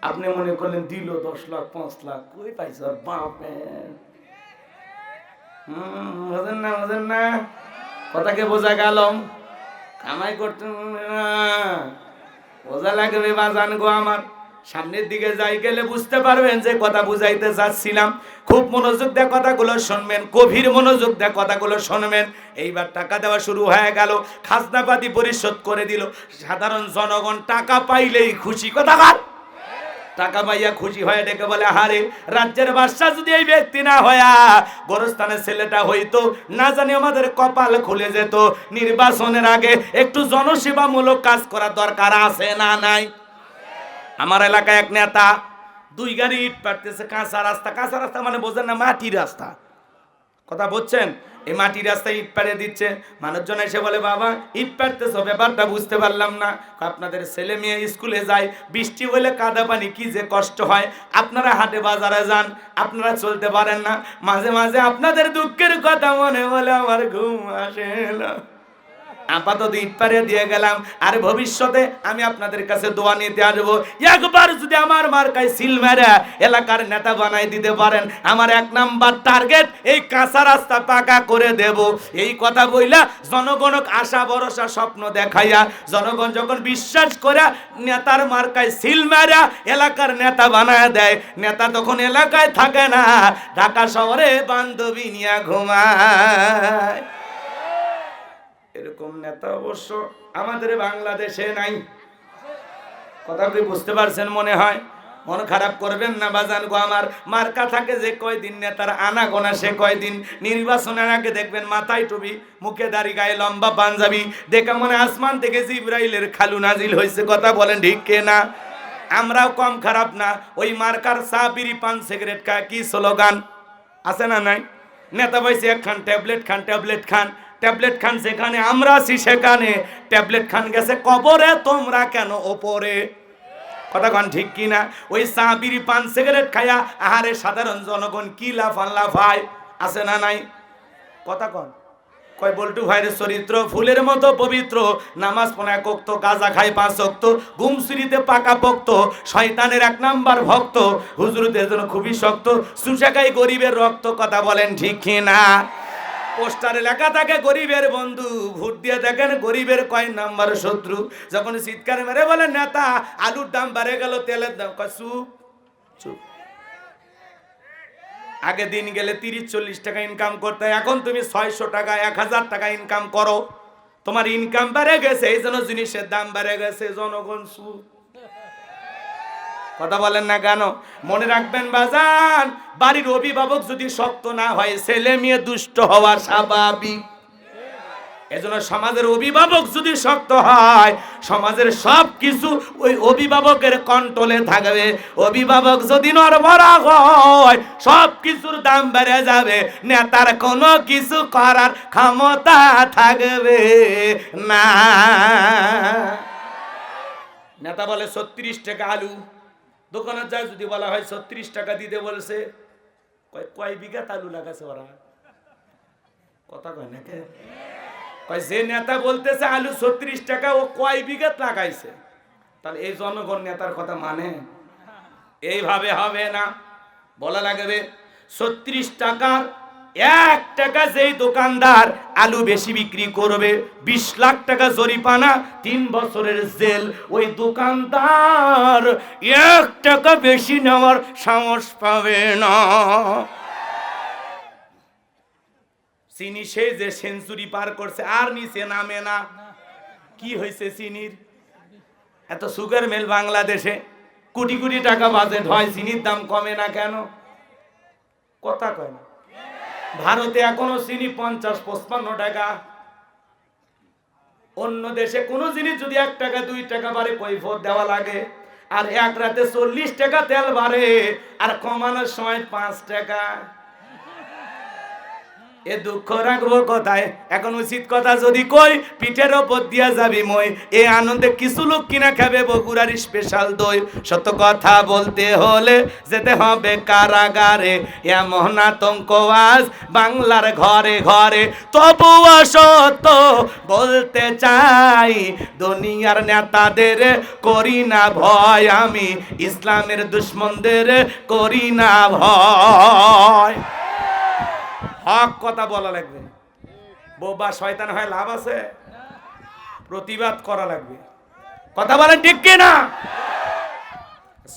আপনি মনে করলেন দিল 10 লাখ 5 লাখ, কই পাইছে ওর বাপের? বোঝেন না, বোঝেন না? কথাকে বোঝা গেল? কামাই করতে বোঝা লাগবে বাজান গো আমার। সামনের দিকে যাই গেলে বুঝতে পারবেন যে কথা বুঝাইতে যাচ্ছিলাম। খুব মনোযোগ দিয়ে কথাগুলো শুনবেন, গভীর মনোযোগ দিয়ে কথাগুলো শুনবেন। এইবার টাকা দেওয়া শুরু হয়ে গেল, খাজনাপাতি পরিশোধ করে দিল। সাধারণ জনগণ টাকা পাইলেই খুশি। কথা কার? টাকা পাইয়া খুশি হয়ে ডেকে বলে, হারে রাজ্যের বাদশা যদি এই ব্যক্তি না হইয়া গোরস্থানের ছেলেটা হইতো, না জানি আমাদের কপাল খুলে যেত। নির্বাচনের আগে একটু জনসেবামূলক কাজ করার দরকার আছে না নাই? আমার এলাকায় এক নেতা 2 গাড়ি ইট পাড়তেছে, কাঁচা রাস্তা। কাঁচা রাস্তা মানে বোঝেন না, মাটির রাস্তা। কথা বুঝছেন? এই মাটির রাস্তায় ইট পাড়ে দিচ্ছে। মানুষজন এসে বলে, বাবা ইট পাড়তেছ, ব্যাপারটা বুঝতে পারলাম না। আপনাদের ছেলে মেয়ে স্কুলে যায়, বৃষ্টি হলে কাদা পানি কি যে কষ্ট হয়। আপনারা হাটে বাজারে যান, আপনারা চলতে পারেন না। মাঝে মাঝে আপনাদের দুঃখের কথা মনে হলে আমার ঘুম আসে না। আপাতত ইফতারে দিয়ে গেলাম, আর ভবিষ্যতে আমি আপনাদের কাছে দোয়া নিতে আসবো। একবার যদি আমার মার্কায় সিল মেরে এলাকার নেতা বানাই দিতে পারেন, আমার 1 নাম্বার টার্গেট এই কাঁচা রাস্তা পাকা করে দেব। এই কথা বইলা জনগণক আশা ভরসা স্বপ্ন দেখাইয়া জনগণ যখন বিশ্বাস করে নেতার মার্কায় সিল মেরে এলাকার নেতা বানায় দেয়, নেতা তখন এলাকায় থাকে না, ঢাকা শহরে বান্ধবী নিয়ে ঘুমায়। এরকম নেতা অবশ্য আমাদের বাংলাদেশে নাই। কথা কি বুঝতে পারছেন? মনে হয় মন খারাপ করবেন না বাজান গো আমার। মার্কা থাকে যে কয়দিন নেতার আনা গোনা সে কয়দিন। নির্বাচনের আগে দেখবেন মাথায় টুপি, মুখে দাড়ি, গায়ে লম্বা পাঞ্জাবি, দেখে মনে আসমান থেকে জিবরাইলের খালু নাজিল হয়েছে। কথা বলেন ঠিক কে না? আমরাও কম খারাপ না। ওই মার্কার চা বিড়ি পান সিগারেট খায় কি স্লোগান আছে না নাই? নেতা বলছে একখান ট্যাবলেট খান, ট্যাবলেট খান, ট্যাবলেট খান। সেখানে আমরা আছি সেখানে ট্যাবলেট খান গেছে কবরে, তোমরা কেন ওপরে? কথা কন ঠিক কি না? ওই চা বিড়ি পান সিগারেট খায়া আহারে সাধারণ জনগণ কি লাফায় আছে না নাই? কথা কন। কয় বল্টু ভাইয়ের চরিত্র ফুলের মতো পবিত্র, নামাজ পড়ে 1 ওয়াক্ত, গাঁজা খায় 5 ওয়াক্ত, ঘুমসুরিতে পাকা পোক্ত, শয়তানের 1 নাম্বার ভক্ত, হুজুরদের জন্য খুবই শক্ত, সুশাকাই গরিবের রক্ত। কথা বলেন ঠিক কি না? পোস্টারে লেখা থাকে গরিবের বন্ধু, ভোট দিয়ে দেখেন গরিবের কয় নাম্বার শত্রু। যখন চিৎকার মেরে বলে নেতা আলুর দাম বেড়ে গেল, তেলের দাম, চুপ চুপ। আগে দিন গেলে 30-40 টাকা ইনকাম করতে, এখন তুমি 600 টাকা 1000 টাকা ইনকাম করো। তোমার ইনকাম বেড়ে গেছে, এই জন্য জিনিসের দাম বেড়ে গেছে। জনগণ চুপ। কথা বলেন না কেন? মনে রাখবেন বাজান, বাড়ির অভিভাবক যদি শক্ত না হয়, ছেলে মেয়ে দুষ্ট হওয়া স্বাভাবিক। এজন্য সমাজের অভিভাবক যদি শক্ত হয়, সমাজের সব কিছু ওই অভিভাবকের কন্ট্রোলে থাকবে। অভিভাবক যদি নড়বড়া হয়, সব কিছুর দাম বেড়ে যাবে, নেতার কোনো কিছু করার ক্ষমতা থাকবে না। নেতা বলে 36 টাকা আলু, দোকানে যায় যদি বলা হয় 36 টাকা দিতে বলছে, কয় বিঘা আলু লাগাছে ওরা? কথা কয় না কে? কয় যে নেতা বলতেছে আলু 36 টাকা, ও কয় বিঘা লাগাইছে? তাহলে এই জনগণ নেতার কথা মানে? এইভাবে হবে না, বলা লাগবে 36 টাকার 1 টাকা যেই দোকানদার আলু বেশি বিক্রি করবে, 20 লাখ টাকা জরিমানা, 3 বছরের জেল। ওই দোকানদার 1 টাকা বেশি নেওয়ার সাহস পাবে না। চিনি সেই যে সেঞ্চুরি পার করছে আর নিচে নামে না। কি হয়েছে চিনির? এত সুগার মিল বাংলাদেশে, কোটি কোটি টাকা বাজেট হয়, চিনির দাম কমে না কেন? কথা কয় না। ভারতে এখনো চিনি 50-55 টাকা। অন্য দেশে কোনো জিনিস যদি 1 টাকা 2 টাকা বাড়ে কৈফিয়ত দেওয়া লাগে, আর 1 রাতে 40 টাকা তেল বাড়ে, আর কমানোর সময় 5 টাকা। এ দুঃখ রাখবো কোথায়? এখন উচিত কথা যদি কই, পিঠের ওপর দিয়া যাবি মই। এ আনন্দে কিছু লোক কিনা খাবে বগুড়ার স্পেশাল দই। সত্য কথা বলতে হলে যেতে হবে কারাগারে, এমন আতঙ্ক আজ বাংলার ঘরে ঘরে। তবুও সত্য বলতে চাই, দুনিয়ার নেতাদের করি না ভয়, আমি ইসলামের দুশ্মনদের করি না ভয়। হক কথা বলা লাগবে। বোবা শয়তান হয় লাভ আছে? প্রতিবাদ করা লাগবে। কথা বলেন ঠিক কি না?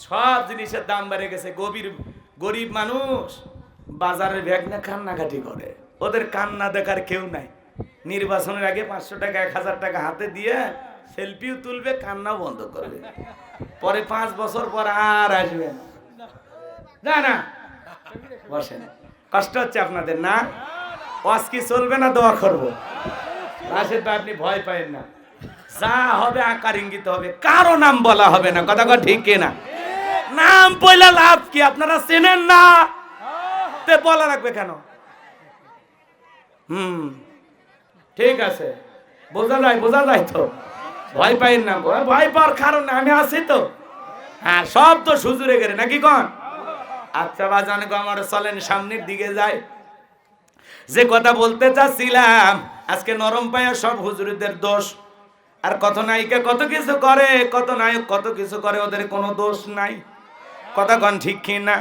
সব জিনিসের দাম বেড়ে গেছে। গরিব মানুষ বাজারের ব্যাগ না কান্নাকাটি করে, ওদের কান্না দেখার কেউ নাই। নির্বাচনের আগে 500 টাকা 1000 টাকা হাতে দিয়ে সেলফিও তুলবে, কান্নাও বন্ধ করবে, পরে 5 বছর পর আর আসবে না। না বসেন, কষ্ট হচ্ছে আপনাদের না? ওয়াজ কি চলবে না দোয়া করবো? রাশেদ ভাই আপনি ভয় পাবেন না, যা হবে আকার ইঙ্গিত হবে, কারো নাম বলা হবে না। কথা কথা ঠিক না? নাম বলে লাভ কি? আপনারা চেনেন না, তে বলা রাখবে কেন? ঠিক আছে, বোঝা যায় তো, ভয় পাইন না। ভয় পাওয়ার কারণ আমি আছি তো। হ্যাঁ, সব তো সুজুরে গেলে নাকি কন? আচ্ছা বাজান গো আমার, চলেন সামনের দিকে যাই। যে কথা বলতে চাচ্ছিলাম, আজকে নরম পায়া সব হুজুরদের দোষ। আর কত নায়িকা কত কিছু করে, কত নায়ক কত কিছু করে, ওদের কোনো দোষ নাই। কথা কন ঠিক কি না?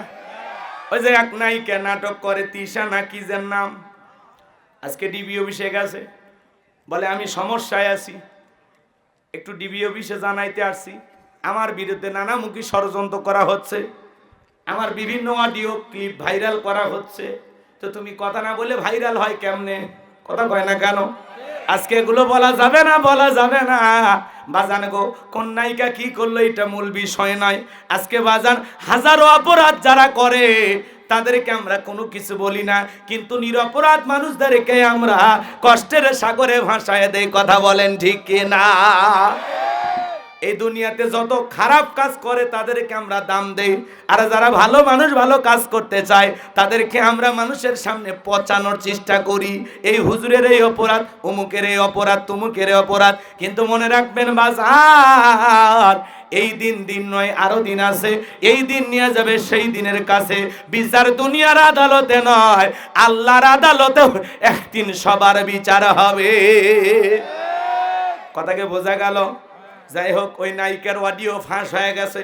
ওই যে এক নায়িকা নাটক করে, তিশা না কি যেন নাম, আজকে ডিবি অফিসে গেছে, বলে আমি সমস্যায় আছি, একটু ডিবি অফিসে জানাইতে আসছি, আমার বিরুদ্ধে নানামুখী ষড়যন্ত্র করা হচ্ছে, আমার বিভিন্ন অডিও ক্লিপ ভাইরাল করা হচ্ছে। তো তুমি কথা না বলে ভাইরাল হয় কেমনে? কথা কয় না কেন? আজকে এগুলো বলা যাবে না, বলা যাবে না বাজান গো। কোন নায়িকা কি করলো এটা মূল বিষয় নয়। আজকে বাজান হাজারো অপরাধ যারা করে তাদেরকে আমরা কোনো কিছু বলি না, কিন্তু নিরপরাধ মানুষদেরকে আমরা কষ্টের সাগরে ভাসায় দেই। কথা বলেন ঠিক কি না? এই দুনিয়াতে যত খারাপ কাজ করে তাদেরকে আমরা দাম দেই, আর যারা ভালো মানুষ ভালো কাজ করতে চায় তাদেরকে আমরা মানুষের সামনে পচানোর চেষ্টা করি। এই হুজুরের এই অপরাধ, অমুকের এই অপরাধ, তমুকের এই অপরাধ। কিন্তু মনে রাখবেন বাজার, এই দিন নয়, আরো দিন আছে। এই দিন নিয়ে যাবে সেই দিনের কাছে। বিচার দুনিয়ার আদালতে নয়, আল্লাহর আদালতে একদিন সবার বিচার হবে। কথাকে বোঝা গেল? যাই হোক, ওই নায়িকার অডিও ফাঁস হয়ে গেছে।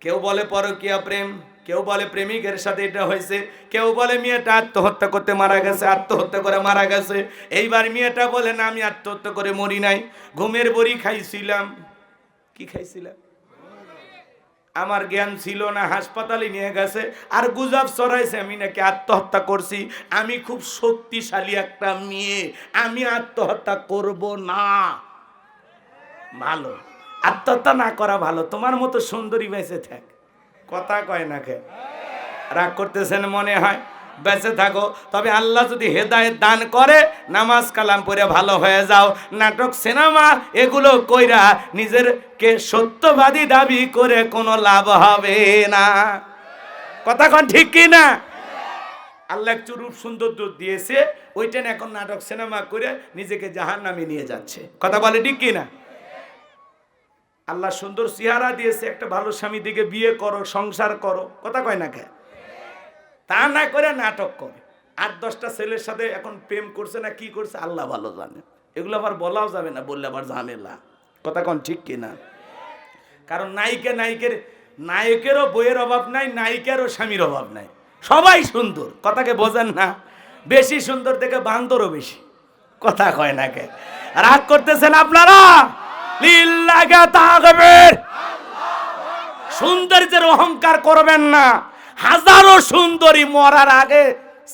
কেউ বলে পরকীয়া প্রেম, কেউ বলে প্রেমিকের সাথে এটা হয়েছে, কেউ বলে মেয়েটা আত্মহত্যা করতে মারা গেছে, আত্মহত্যা করে মারা গেছে। এইবার মেয়েটা বলে না, আমি আত্মহত্যা করে মরি নাই, ঘুমের বড়ি খাইছিলাম। কি খাইছিলাম? আমার জ্ঞান ছিল না, হাসপাতালে নিয়ে গেছে, আর গুজব ছড়াইছে আমি নাকি আত্মহত্যা করছি। আমি খুব শক্তিশালী একটা মেয়ে, আমি আত্মহত্যা করব না। ভালো, আত্মহত্যা না করা ভালো। তোমার মতো সুন্দরী বেঁচে থাক। কথা কয় না কে? রাগ করতেছেন মনে হয়? বেঁচে থাকো, তবে আল্লাহ যদি হেদায়েত দান করে নামাজ কালাম পড়ে ভালো হয়ে যাও। নাটক সিনেমা এগুলো কইরা নিজেরকে সত্যবাদী দাবি করে কোনো লাভ হবে না। কথা কন ঠিক কি না? আল্লাহ একটু রূপ সুন্দর দিয়েছে, ওইটা এখন নাটক সিনেমা করে নিজেকে জাহান্নামে নিয়ে যাচ্ছে। কথা বলে ঠিক কি না? আল্লাহ সুন্দর চেহারা দিয়েছে, একটা ভালো স্বামী দিকে বিয়ে করো, সংসার করো। কথা কয় না কে? তা না করে নাটক করে। 8-10টা ছেলের সাথে এখন প্রেম করছে না কি করছে আল্লাহ ভালো জানে। এগুলো আবার বলাও যাবে না, বললে আবার ঝামেলা। কথা কন ঠিক কিনা? কারণ নায়কেরও বইয়ের অভাব নাই, নায়িকারও স্বামীর অভাব নাই, সবাই সুন্দর। কথাকে বোঝেন না? বেশি সুন্দর থেকে বান্দরও বেশি। কথা কয় না কে? রাগ করতেছেন আপনারা? লিল্লাহি তাকবীর। সৌন্দর্যের অহংকার করবেন না। হাজারো সুন্দরী মরার আগে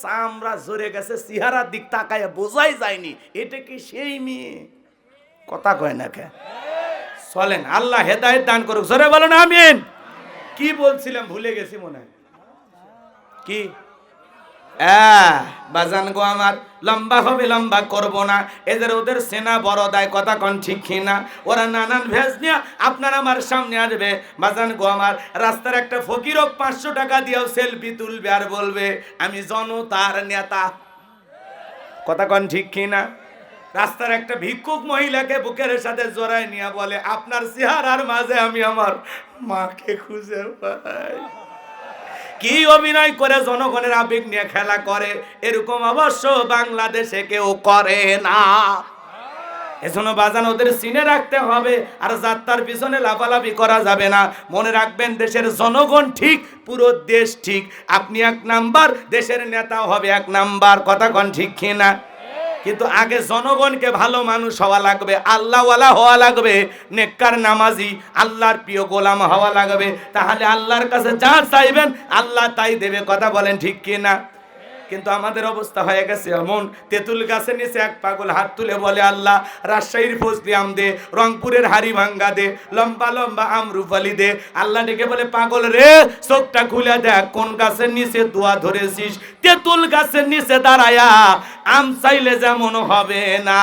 চামড়া ঝরে গেছে, চেহারার দিক তাকায় বোঝাই যায়নি এটা কি সেই মেয়ে। কথা কয় না কে? চলেন, আল্লাহ হেদায়েত দান করুক। জোরে বলেন আমিন। কি বলছিলাম ভুলে গেছি মনে হয়। কি বাজান গো আমার, লম্বা হবে, লম্বা করব না। এদের ওদের সেনা বড় দায়। কথা কন ঠিক না? ওরা নানান ভেজ নিয়ে আপনার আমার সামনে আসবে। বাজান গো আমার, রাস্তার একটা ফকিরও 500 টাকা দিয়েও সেলফি তুলবে আর বলবে আমি জনতার নেতা। কথা কন ঠিক না? রাস্তার একটা ভিক্ষুক মহিলাকে বুকের সাথে জড়ায় নিয়ে বলে আপনার চেহারার মাঝে আমি আমার মাকে খুঁজে পাই। কি অভিনয় করে জনগণের আবেগ নিয়ে খেলা করে, এরকম অবশ্য বাংলাদেশে কেউ করে না। এজন্য বাজান ওদের চিনে রাখতে হবে, আর যাত্রার পিছনে লাফালাফি করা যাবে না। মনে রাখবেন, দেশের জনগণ ঠিক, পুরো দেশ ঠিক। আপনি 1 নাম্বার, দেশের নেতাও হবে 1 নাম্বার। কথা কন ঠিক কিনা? কিন্তু আগে জনগণকে ভালো মানুষ হওয়া লাগবে, আল্লাহওয়ালা হওয়া লাগবে, নেককার নামাজি, আল্লাহর প্রিয় গোলাম হওয়া লাগবে। তাহলে আল্লাহর কাছে যা চাইবেন আল্লাহ তাই দেবে। কথা বলেন ঠিক কিনা? কিন্তু আমাদের অবস্থা হয়ে গেছে এমন, তেঁতুল গাছের নিচে এক পাগল হাত তুলে বলে আল্লাহ রাজশাহীর ফজলি আম দে, রংপুরের হাড়ি ভাঙ্গা দে, লম্বা লম্বা আমরুফালি দে। আল্লাহ ডেকে বলে পাগল রে, চোখটা খুলে দেখ কোন গাছের নিচে দোয়া ধরেছিস। তেঁতুল গাছের নিচে দাঁড়ায়া আম চাইলে যেমন হবে না।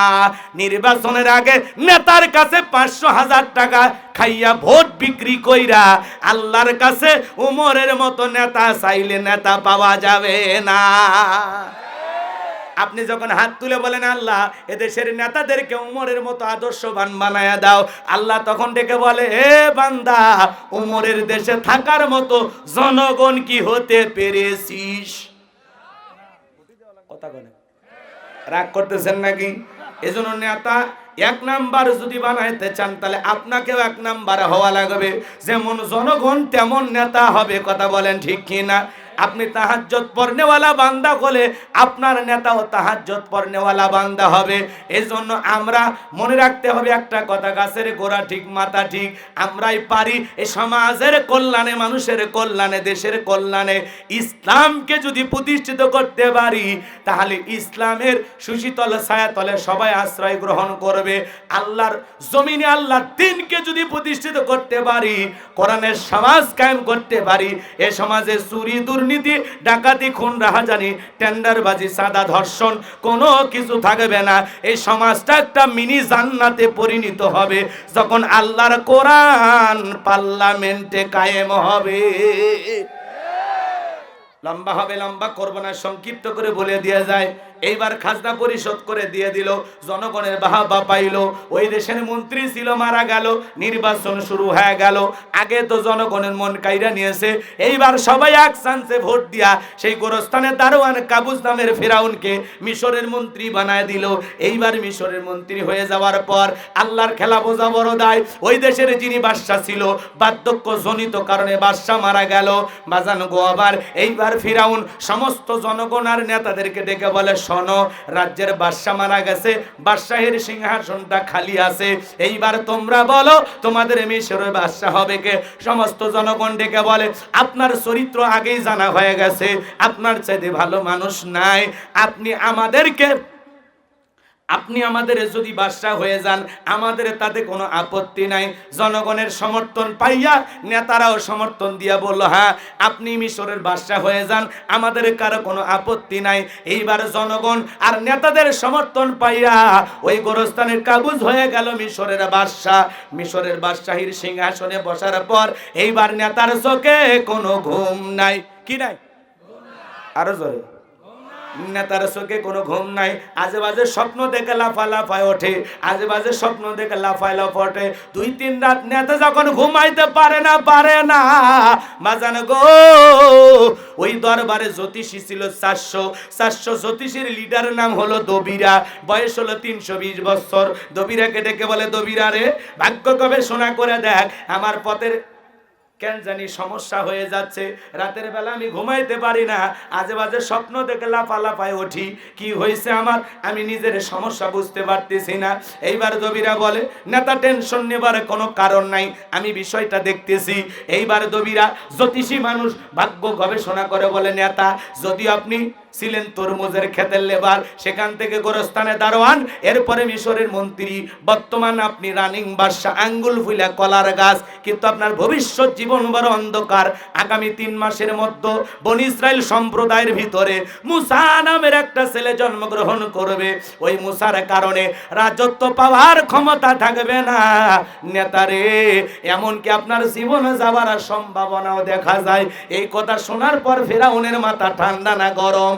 নির্বাচনের আগে নেতার কাছে 500,000 টাকা খাইয়া ভোট বিক্রি কইরা আল্লাহর কাছে উমরের মতো নেতা চাইলে নেতা পাওয়া যাবে না। আপনি যখন হাত তুলে বলেন আল্লাহ এদেশের নেতাদেরকে উমরের মতো আদর্শবান বানায়া দাও, আল্লাহ তখন ডেকে বলে হে বান্দা, উমরের দেশে থাকার মতো জনগণ কি হতে পেরেছিস? কথা বলে রাগ করতেছেন নাকি? এজন্য নেতা এক নাম্বার যদি বানাইতে চান তাহলে আপনাকেও এক নাম্বার হওয়া লাগবে। যেমন জনগণ তেমন নেতা হবে, কথা বলেন ঠিক কিনা? আপনি তাহাজ্জুদ পড়নেওয়ালা বান্দা হলে আপনার নেতাও তাহাজ্জুদ পড়নেওয়ালা বান্দা হবে। এজন্য আমরা মনে রাখতে হবে একটা কথা, গাছের গোড়া ঠিক মাথা ঠিক। আমরাই পারি এই সমাজের কল্যাণে, মানুষের কল্যাণে, দেশের কল্যাণে ইসলামকে যদি প্রতিষ্ঠিত করতে পারি তাহলে ইসলামের সুশীতল ছায়াতলে সবাই আশ্রয় গ্রহণ করবে। আল্লাহর জমিনে আল্লাহর দ্বীনকে যদি প্রতিষ্ঠিত করতে পারি, কোরআনের সমাজ কায়েম করতে পারি, এ সমাজে চুরি দুর্নীতি ডাকাতি খুন রাহাজানি টেন্ডারবাজি সাদা ধর্ষণ কোনো কিছু থাকবে না। এই সমাজটা একটা মিনি জান্নাতে পরিণত হবে যখন আল্লাহর কোরআন পার্লামেন্টে কায়েম হবে। লম্বা হবে, লম্বা করব না, সংক্ষিপ্ত করে বলে দিয়ে যায়। এইবার খাজনা পরিশোধ করে দিয়ে দিল, জনগণের বাহবা পাইল। ওই দেশের মন্ত্রী ছিল, মারা গেল, নির্বাচন শুরু হয়ে গেল। আগে তো জনগণের মন কাইরা নিয়েছে, এইবার সবাই এক চান্সে ভোট দিয়া সেই গোরস্থানের দারোয়ান কাবুস নামের ফেরাউনকে মিশরের মন্ত্রী বানায় দিল। এইবার মিশরের মন্ত্রী হয়ে যাওয়ার পর আল্লাহর খেলা বোঝা বড় দায়। ওই দেশের যিনি বাদশা ছিল, বার্ধক্য জনিত কারণে বাদশা মারা গেল। বাজান গো, আবার এইবার ফিরাউন সমস্ত জনগণ আর নেতাদেরকে ডেকে বলে, শোনো, রাজ্যের বাদশা মারা গেছে, বাদশাহের সিংহাসনটা খালি আছে, এইবার তোমরা বলো তোমাদের মিশরের বাদশা হবে কে? সমস্ত জনগণ ডেকে বলে, আপনার চরিত্র আগেই জানা হয়ে গেছে, আপনার চাইতে ভালো মানুষ নাই, আপনি আমাদের যদি বাদশা হয়ে যান আমাদের তাতে কোনো আপত্তি নাই। জনগণের সমর্থন পাইয়া নেতারাও সমর্থন দিয়া বলল, হ্যাঁ আপনি মিশরের বাদশা হয়ে যান, আমাদের কারো কোনো আপত্তি নাই। এইবার জনগণ আর নেতাদের সমর্থন পাইয়া ওই গোরস্থানের কাবুজ হয়ে গেল মিশরের বাদশা। মিশরের বাদশাহীর সিংহাসনে বসার পর এইবার নেতার চোখে কোনো ঘুম নাই। কি নাই? আরো জোরে। নেতার চোখে কোনো ঘুম নাই, আজে বাজে স্বপ্ন দেখে লাফালাফায় ওঠে, আজে বাজে স্বপ্ন দেখে লাফায় ওঠে। 2-3 রাত নেতা যখন ঘুমাইতে পারে না বাজান গো, ওই দরবারে জ্যোতিষী ছিল 400 জ্যোতিষীর লিডারের নাম হলো দবিরা, বয়স হলো 320 বছর। দবিরাকে ডেকে বলে, দবিরা রে, ভাগ্য গবেষণা করে দেখ, আমার পথের কেন জানি সমস্যা হয়ে যাচ্ছে, রাতের বেলা আমি ঘুমাইতে পারি না, আজে বাজে স্বপ্ন দেখে লাফালাফায় উঠি, কি হয়েছে আমার, আমি নিজের সমস্যা বুঝতে পারতেছি না। এইবার দবিরা বলে, নেতা টেনশন নেবার কোনো কারণ নাই, আমি বিষয়টা দেখতেছি। এইবার দবিরা জ্যোতিষী মানুষ, ভাগ্য গবেষণা করে বলে, নেতা যদি আপনি ছিলেন তরমুজের ক্ষেতের লেবার, সেখান থেকে গোরস্থানে দারোয়ান, এরপরে মিশরের মন্ত্রী, বর্তমান আপনি রানিং বাদশা, আঙ্গুল ফুলা কলার গাছ, কিন্তু আপনার ভবিষ্যৎ জীবন বড় অন্ধকার। আগামী 3 মাসের মধ্যে বনি ইসরাইল সম্প্রদায়ের ভিতরে মুসা নামের একটা ছেলে জন্মগ্রহণ করবে, ওই মুসার কারণে রাজত্ব পাওয়ার ক্ষমতা থাকবে না। নেতারে, এমনকি আপনার জীবনে যাওয়ার সম্ভাবনাও দেখা যায়। এই কথা শোনার পর ফেরাউনের মাথা ঠান্ডা না গরম?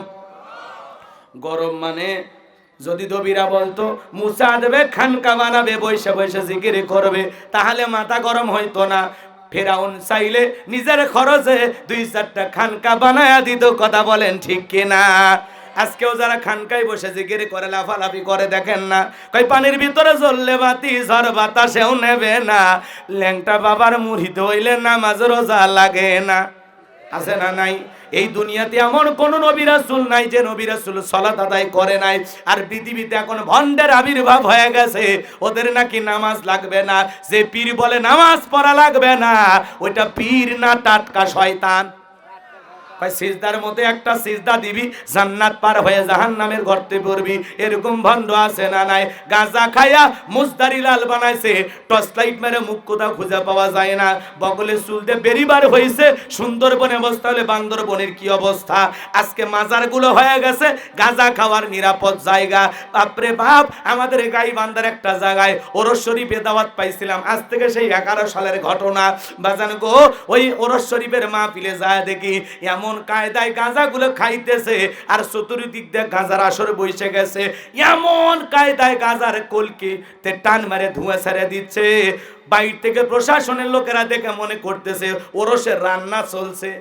গরম মানে, যদি দবিরা বলতো মুসা দেবে খানকা বানাবে, বৈশে বৈশে জিকির করবে, তাহলে মাথা গরম হইতো না। ফেরাউন চাইলে নিজের খরচে 2-4টা খানকা বানায়া দিত, কথা বলেন ঠিক কিনা? আজকেও যারা খানকায় বসে জিকির করে লাফালাফি করে দেখেন না, কই পানির ভিতরে জ্বললে বাতি ঝড় বাতাসেও নেবে না, ল্যাংটা বাবার মুড়িদ হইলে নামাজ রোজা লাগে না। আছে না নাই? এই দুনিয়াতে এমন কোন নবী রাসূল নাই যে নবী রাসূল সালাত আদায় করে নাই। আর পৃথিবীতে এখন ভণ্ডের আবির্ভাব হয়ে গেছে, ওদের নাকি নামাজ লাগবে না। যে পীর বলে নামাজ পড়া লাগবে না, ওইটা পীর না, টাটকা শয়তান। ভাই সিজদার মধ্যে একটা সিজদা দিবি, জান্নাত পার হয়ে জাহান্নামের গর্তে পড়বি, এরকম ভণ্ড আছে না নাই? গাঁজা খায়া মুজদারি লাল বানাইছে, টর্চ লাইট মেরে মুখ কোথাও খুঁজে পাওয়া যায় না, বগলে চুল দিয়ে বেরিবার হয়েছে। সুন্দরবনে অবস্থা হলে বান্দরবনের কি অবস্থা? আজকে মাজারগুলো হয়ে গেছে গাঁজা খাওয়ার নিরাপদ জায়গা। বাপরে বাপ, আমাদের গাইবান্ধার একটা জায়গায় ওরস শরীফে দাওয়াত পাইছিলাম, আজ থেকে সেই 11 সালের ঘটনা। বাজান গো, ওই ওরস শরীফের মাহফিলে যায় দেখি এমন কায়দায় গাঁজাগুলো খাইতেছে, আর চতুর্দিক দিয়ে গাঁজার আসর বসে গেছে, এমন কায়দায় গাঁজার কলকি তে টান মারে ধোঁয়া ছেড়ে দিচ্ছে। বাইরে থেকে প্রশাসনের লোকেরা দেখে মনে করতেছে ওরসের রান্না চলছে।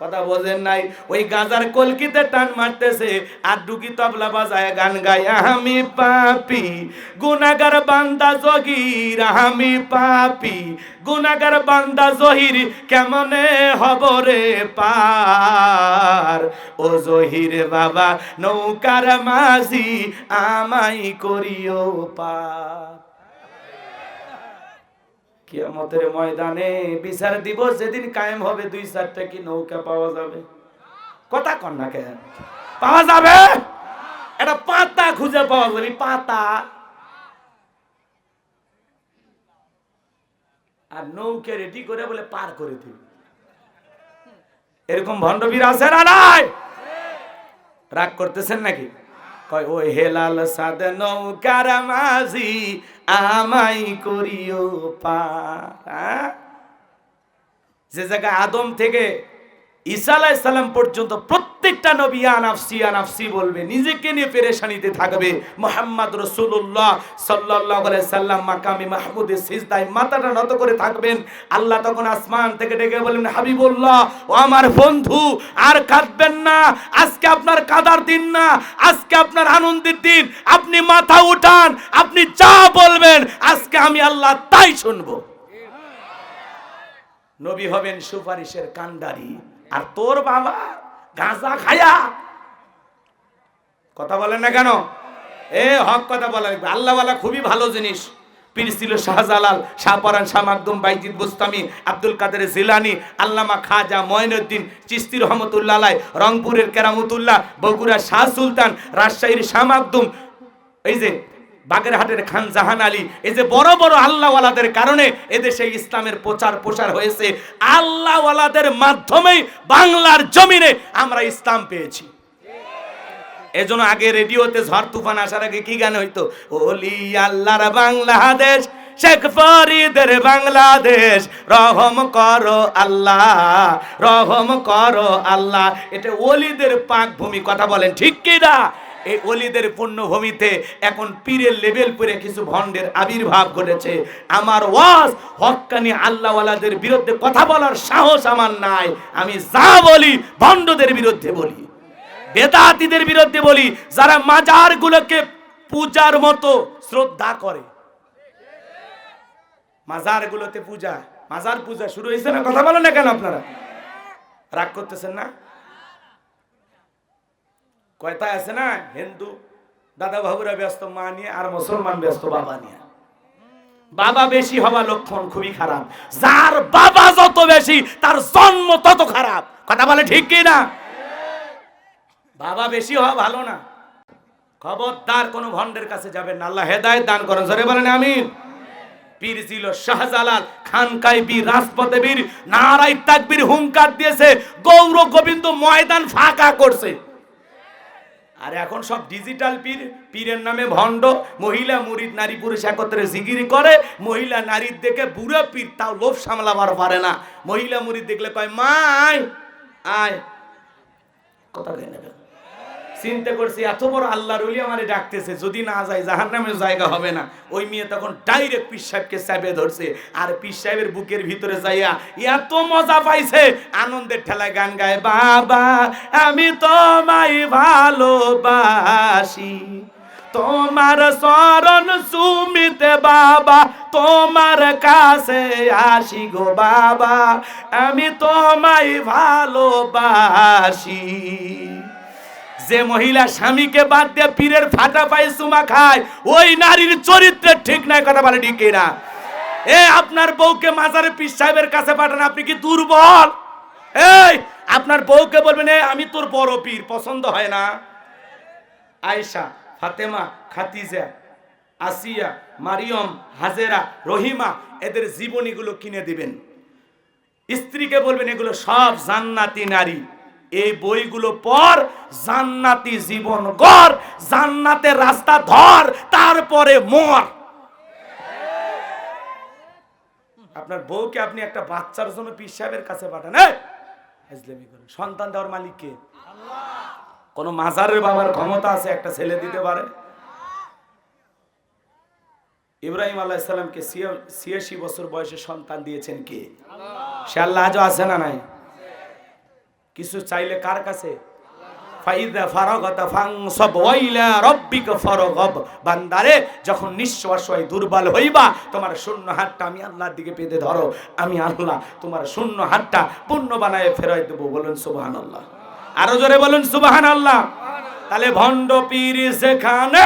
কথা বোঝেন নাই? ওই গাজার কলকিতে টান মারতেছে আর ডুকি তবলা বাজায় গান গায়, আমি পাপী গুনাহগার বান্দা জহির, আমি পাপী গুনাহগার বান্দা জহির, কেমনে হব রে পার? ও জহির বাবা নৌকার মাঝি, আমাই করিও পার। কিয়ামতের ময়দানে বিচার দিবস যেদিন কায়েম হবে, 2-4টা কি নৌকা পাওয়া যাবে? কথা কন না কেন? পাওয়া যাবে? এটা পাতা খুঁজে পাওয়া যাবে, পাতা। আর নৌকা রেডি করে বলে পার করে দিবে। এরকম ভণ্ডবীর আছে না নাই? রাগ করতেছেন নাকি? কয় ওই হেলাল সাদ নৌকার মাঝি, আমাই করিও পার। যে জায়গায় আদম থেকে ঈসা আলাইহিস সালাম পর্যন্ত প্রত্যেকটা নবী ইয়া নাফসি ইয়া নাফসি বলবে, নিজেকে নিয়ে পেরেশানিতে থাকবে। মুহাম্মদ রাসূলুল্লাহ সাল্লাল্লাহু আলাইহি সাল্লাম মাকামে মাহমুদে সিজদায় মাথাটা নত করে থাকবেন। আল্লাহ তখন আসমান থেকে ডেকে বলবেন, হাবিবুল্লাহ ও আমার বন্ধু, আর কাঁদবেন না, আজকে আপনার কাঁদার দিন না, আজকে আপনার আনন্দের দিন। আপনি মাথা উঠান, আপনি যা বলবেন আজকে আমি আল্লাহ তাই শুনবো। নবী হবেন সুপারিশের কান্ডারি, আর তোর বাবা গাঁজা খায়া। কথা বলেন না কেন? হক কথা বলা। আল্লাহ ওয়ালা খুবই ভালো জিনিস। পীর ছিল শাহজালাল, শাহপরান, শাহ মাকদুম, বাইজিদ বুস্তামি, আব্দুল কাদের জিলানী, আল্লামা খাজা মঈনুদ্দিন চিশতি রহমতুল্লাহ আলাইহি, রংপুরের কেরামতুল্লাহ, বগুড়ার শাহ সুলতান, রাজশাহীর শাহ মাকদুম, এই যে বাগেরহাটের খান জাহান আলী, এই যে বড় বড় আল্লাহওয়ালাদের কারণে এদেশে ইসলামের প্রচার প্রসার হয়েছে। আল্লাহওয়ালাদের মাধ্যমেই বাংলার জমিনে আমরা ইসলাম পেয়েছি। এজন্য আগে রেডিওতে ঝড় তুফান আসার আগে কি গান হইতো? ওলি আল্লাহর বাংলাদেশ, শেখ ফরিদের বাংলাদেশ, রহম করো আল্লাহ, রহম করো আল্লাহ। এটা ওলিদের পাক ভূমি। কথা বলেন ঠিক কি না? এই ওলিদের পুণ্যভূমিতে এখন পীরের লেভেল পরে কিছু ভণ্ডের আবির্ভাব ঘটেছে। আমার ওয়াজ হক্কানি আল্লাহওয়ালাদের বিরুদ্ধে কথা বলার সাহস আমার নাই। আমি যা বলি ভণ্ডদের বিরুদ্ধে বলি, বেদাতীদের বিরুদ্ধে বলি, যারা মাজারগুলোকে পূজার মতো শ্রদ্ধা করে। মাজারগুলোতে পূজা, মাজার পূজা শুরু হয়েছে না? কথা বলেন না কেন আপনারা? রাগ করতেছেন না? কয়টা আছে না, হিন্দু দাদা বাবুরা ব্যস্ত মা নিয়ে, আর মুসলমান ব্যস্ত বাবা নিয়ে। বাবা বেশি হওয়া লক্ষণ খুবই খারাপ। যার বাবা যত বেশি তার জন্ম তত খারাপ। কথা বলে ঠিক কি না? বাবা বেশি হওয়া ভালো না। খবরদার কোন ভণ্ডের কাছে যাবেন না। আল্লাহ হেদায়েত দান করেন, জোরে বলেন আমিন। পীর ছিল শাহজালাল, খানকাই বীর, রাজপথে বীর, নারায়ে তাকবীর হুঙ্কার দিয়েছে, গৌর গোবিন্দ ময়দান ফাঁকা করছে। আর এখন সব ডিজিটাল পীর, পীরের নামে ভণ্ড, মহিলা মুরিদ নারী পুরুষ একত্রে জিকির করে। মহিলা নারীর দেখে বুড়া পীর তাও লোভ সামলাবার পারে না। মহিলা মুরিদ দেখলে কয় মা আয় আয়। কথা দেয় না। চিন্তা করছি এত বড় আল্লাহর ওলি আমারে ডাকতেছে, যদি না যাই জাহান্নামের জায়গা হবে না। ওই মেয়ে তখন ডাইরেক্ট পীর সাহেবকে চাপে ধরছে, আর পীর সাহেবের বুকের ভিতরে যাইয়া এত মজা পাইছে, আনন্দের ঠেলায় গান গায়, বাবা আমি তোমায় ভালোবাসি, তোমার চরণ সুমিতে বাবা, তোমার কাছে আসি গো বাবা, আমি তোমায় ভালোবাসি। যে মহিলা স্বামীকে বাদ দিয়ে পীরের ফাটা পায়ে চুমা খায়, ওই নারীর চরিত্রের ঠিক নাই। কথা বলে ঠিক না? আপনার বউকে মাজারে পীর সাহেবের কাছে পাঠান, আপনি কি দুর্বল? আপনার বউকে বলবেন আমি তোর বড় পীর, পছন্দ হয় না? আয়েশা, ফাতেমা, খাদিজা, আসিয়া, মারিয়ম, হাজেরা, রহিমা, এদের জীবনীগুলো কিনে দিবেন। স্ত্রীকে বলবেন এগুলো সব জান্নাতি নারী, এই বইগুলো পর, জান্নাতি জীবন গড়, জান্নাতের রাস্তা ধর, তারপরে মর। আপনার বউকে আপনি একটা বাচ্চার জন্য পীর সাহেবের কাছে পাঠান, সন্তান দেওয়ার মালিক কে? কোন মাজারের বাবার ক্ষমতা আছে একটা ছেলে দিতে পারে? ইব্রাহিম আলাইহিস সালামকে ৮৬ বছর বয়সে সন্তান দিয়েছেন কে? সে আল্লাহ আজও আছে না নাই? কিছু চাইলে কার কাছে? ফাইদা ফারাগাতা ফানসাব ওয়া ইলা রাব্বিকা ফারগাব। বান্দারে যখন নিঃশ্বাস হয় দুর্বল হইবা, তোমার শূন্য হাতটা আমি আল্লাহর দিকে পেতে ধরো, আমি আল্লাহ তোমার শূন্য হাতটা পূর্ণ বানায় ফেরাই দেব। বলুন সুবহানাল্লাহ, আরো জোরে বলুন সুবহানাল্লাহ। তাহলে ভণ্ড পীর যেখানে,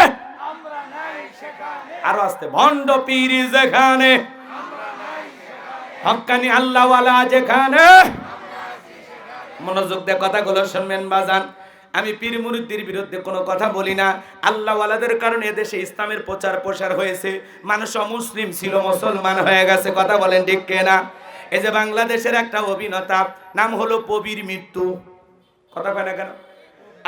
আরো আস্তে, ভণ্ড পীর যেখানে, হক্কানি আল্লাহওয়ালা যেখানে। মনোযোগ দিয়ে কথাগুলো শুনবেন বাজান। আমি পীর মুরিদদের বিরুদ্ধে কোনো কথা বলি না। আল্লাহওয়ালাদের কারণে এদেশে ইসলামের প্রচার প্রসার হয়েছে, মানুষ অমুসলিম ছিল মুসলমান হয়ে গেছে। কথা বলেন ঠিক কিনা? এই যে বাংলাদেশের একটা অভিনেতা নাম হলো কবির মৃত্যু, কথা কয় না কেন?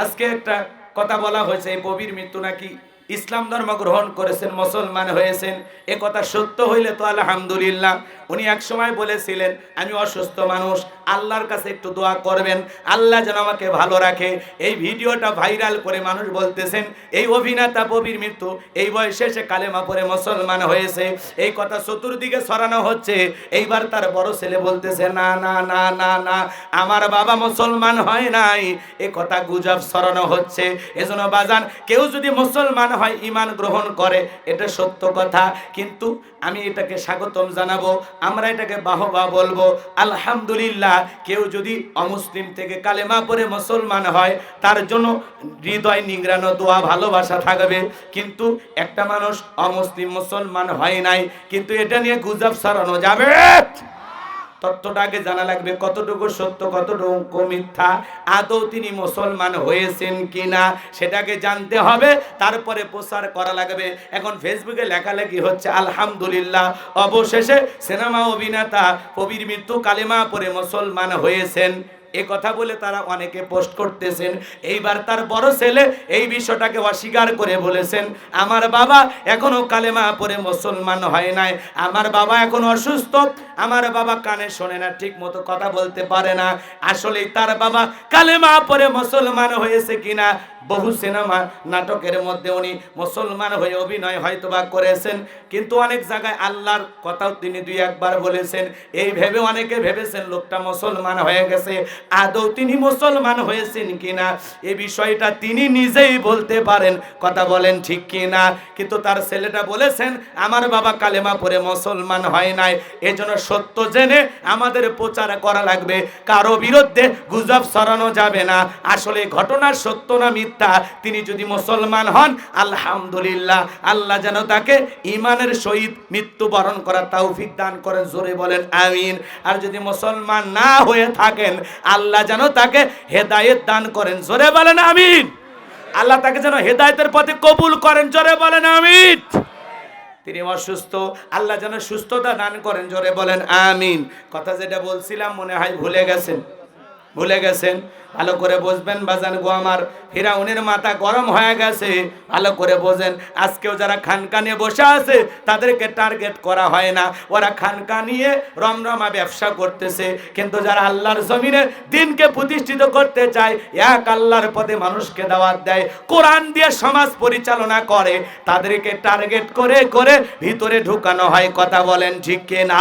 আজকে একটা কথা বলা হয়েছে এই কবির মৃত্যু নাকি ইসলাম ধর্ম গ্রহণ করেছেন, মুসলমান হয়েছেন। এ কথা সত্য হইলে তো আলহামদুলিল্লাহ। উনি এক সময় বলেছিলেন, আমি অসুস্থ মানুষ, আল্লাহর কাছে একটু দোয়া করবেন, আল্লাহ যেন আমাকে ভালো রাখে। এই ভিডিওটা ভাইরাল করে মানুষ বলতেছেন এই অভিনেতা কবির মৃত্যু এই বয়সে সে কালেমা পড়ে মুসলমান হয়েছে। এই কথা চতুর্দিকে ছড়ানো হচ্ছে। এইবার তার বড় ছেলে বলতেছে, না না না না না, আমার বাবা মুসলমান হয় নাই, এ কথা গুজব ছড়ানো হচ্ছে। এজন্য বাজান, কেউ যদি মুসলমান হয়, ঈমান গ্রহণ করে, এটা সত্য কথা, কিন্তু আমি এটাকে স্বাগতম জানাবো, আমরা এটাকে বাহবা বলবো। আলহামদুলিল্লাহ, কেউ যদি অমুসলিম থেকে কালেমা পড়ে মুসলমান হয়, তার জন্য হৃদয় নিংড়ানো দোয়া ভালোবাসা থাকবে। কিন্তু একটা মানুষ অমুসলিম মুসলমান হয় নাই, কিন্তু এটা নিয়ে গুজব ছড়ানো যাবে। তত্ত্বটা আগে জানা লাগবে, কতটুকু সত্য কতটুকু মিথ্যা, আদৌ তিনি মুসলমান হয়েছেন কিনা সেটাকে জানতে হবে, তারপরে প্রচার করা লাগবে। এখন ফেসবুকে লেখালেখি হচ্ছে আলহামদুলিল্লাহ, অবশেষে সিনেমা অভিনেতা কবির মৃত্যু কালেমা পড়ে মুসলমান হয়েছেন, এ কথা বলে তারা অনেকে পোস্ট করতেছেন। এইবার তার বড় ছেলে এই বিষয়টাকে অস্বীকার করে বলেছেন, আমার বাবা এখনো কালেমা পড়ে মুসলমান হয় নাই, আমার বাবা এখন অসুস্থ, আমার বাবা কানে শোনে না, ঠিক মতো কথা বলতে পারে না। আসলে তার বাবা কালেমা পড়ে মুসলমান হয়েছে কিনা, বহু সিনেমা নাটকের মধ্যে উনি মুসলমান হয়ে অভিনয় হয়তোবা করেছেন, কিন্তু অনেক জায়গায় আল্লাহর কথাও তিনি দুই একবার বলেছেন। এই ভেবে অনেকে ভেবেছেন লোকটা মুসলমান হয়ে গেছে, আদৌ তিনি মুসলমান হয়েছেন কিনা এই বিষয়টা তিনি নিজেই বলতে পারেন। কথা বলেন ঠিক কিনা? কিন্তু তার ছেলেটা বলেছেন, আমার বাবা কালেমা পড়ে মুসলমান হয় নাই। এজন্য সত্য জেনে আমাদের প্রচার করা লাগবে, কারো বিরুদ্ধে গুজব ছড়ানো যাবে না। আসলে ঘটনার সত্য না মিথ্যা, তিনি যদি মুসলমান হন আলহামদুলিল্লাহ, আল্লাহ যেন তাকে ঈমানের সহিত মৃত্যুবরণ করার তৌফিক দান করেন। জোরে বলেন আমিন। আর যদি মুসলমান না হয়ে থাকেন, আল্লাহ যেন তাকে হেদায়েত দান করেন। জোরে বলেন আমিন। আল্লাহ তাকে যেন হেদায়েতের পথে কবুল করেন। জোরে বলেন আমিন। তিনি অসুস্থ, আল্লাহ যেন সুস্থতা দান করেন। জোরে বলেন আমিন। কথা যেটা বলছিলাম মনে হয় ভুলে গেছেন। ভালো করে বুঝবেন বাজান গো আমার, ফিরাউনের মাথা গরম হয়ে গেছে, ভালো করে বোঝেন। আজকেও যারা খানকা নিয়ে বসে আছে তাদেরকে টার্গেট করা হয় না, ওরা খানকা নিয়ে রমরমা ব্যবসা করতেছে। কিন্তু যারা আল্লাহর জমিনে দিনকে প্রতিষ্ঠিত করতে চায়, এক আল্লাহর পথে মানুষকে দাওয়াত দেয়, কোরআন দিয়ে সমাজ পরিচালনা করে, তাদেরকে টার্গেট করে করে ভিতরে ঢুকানো হয়। কথা বলেন ঠিক কিনা?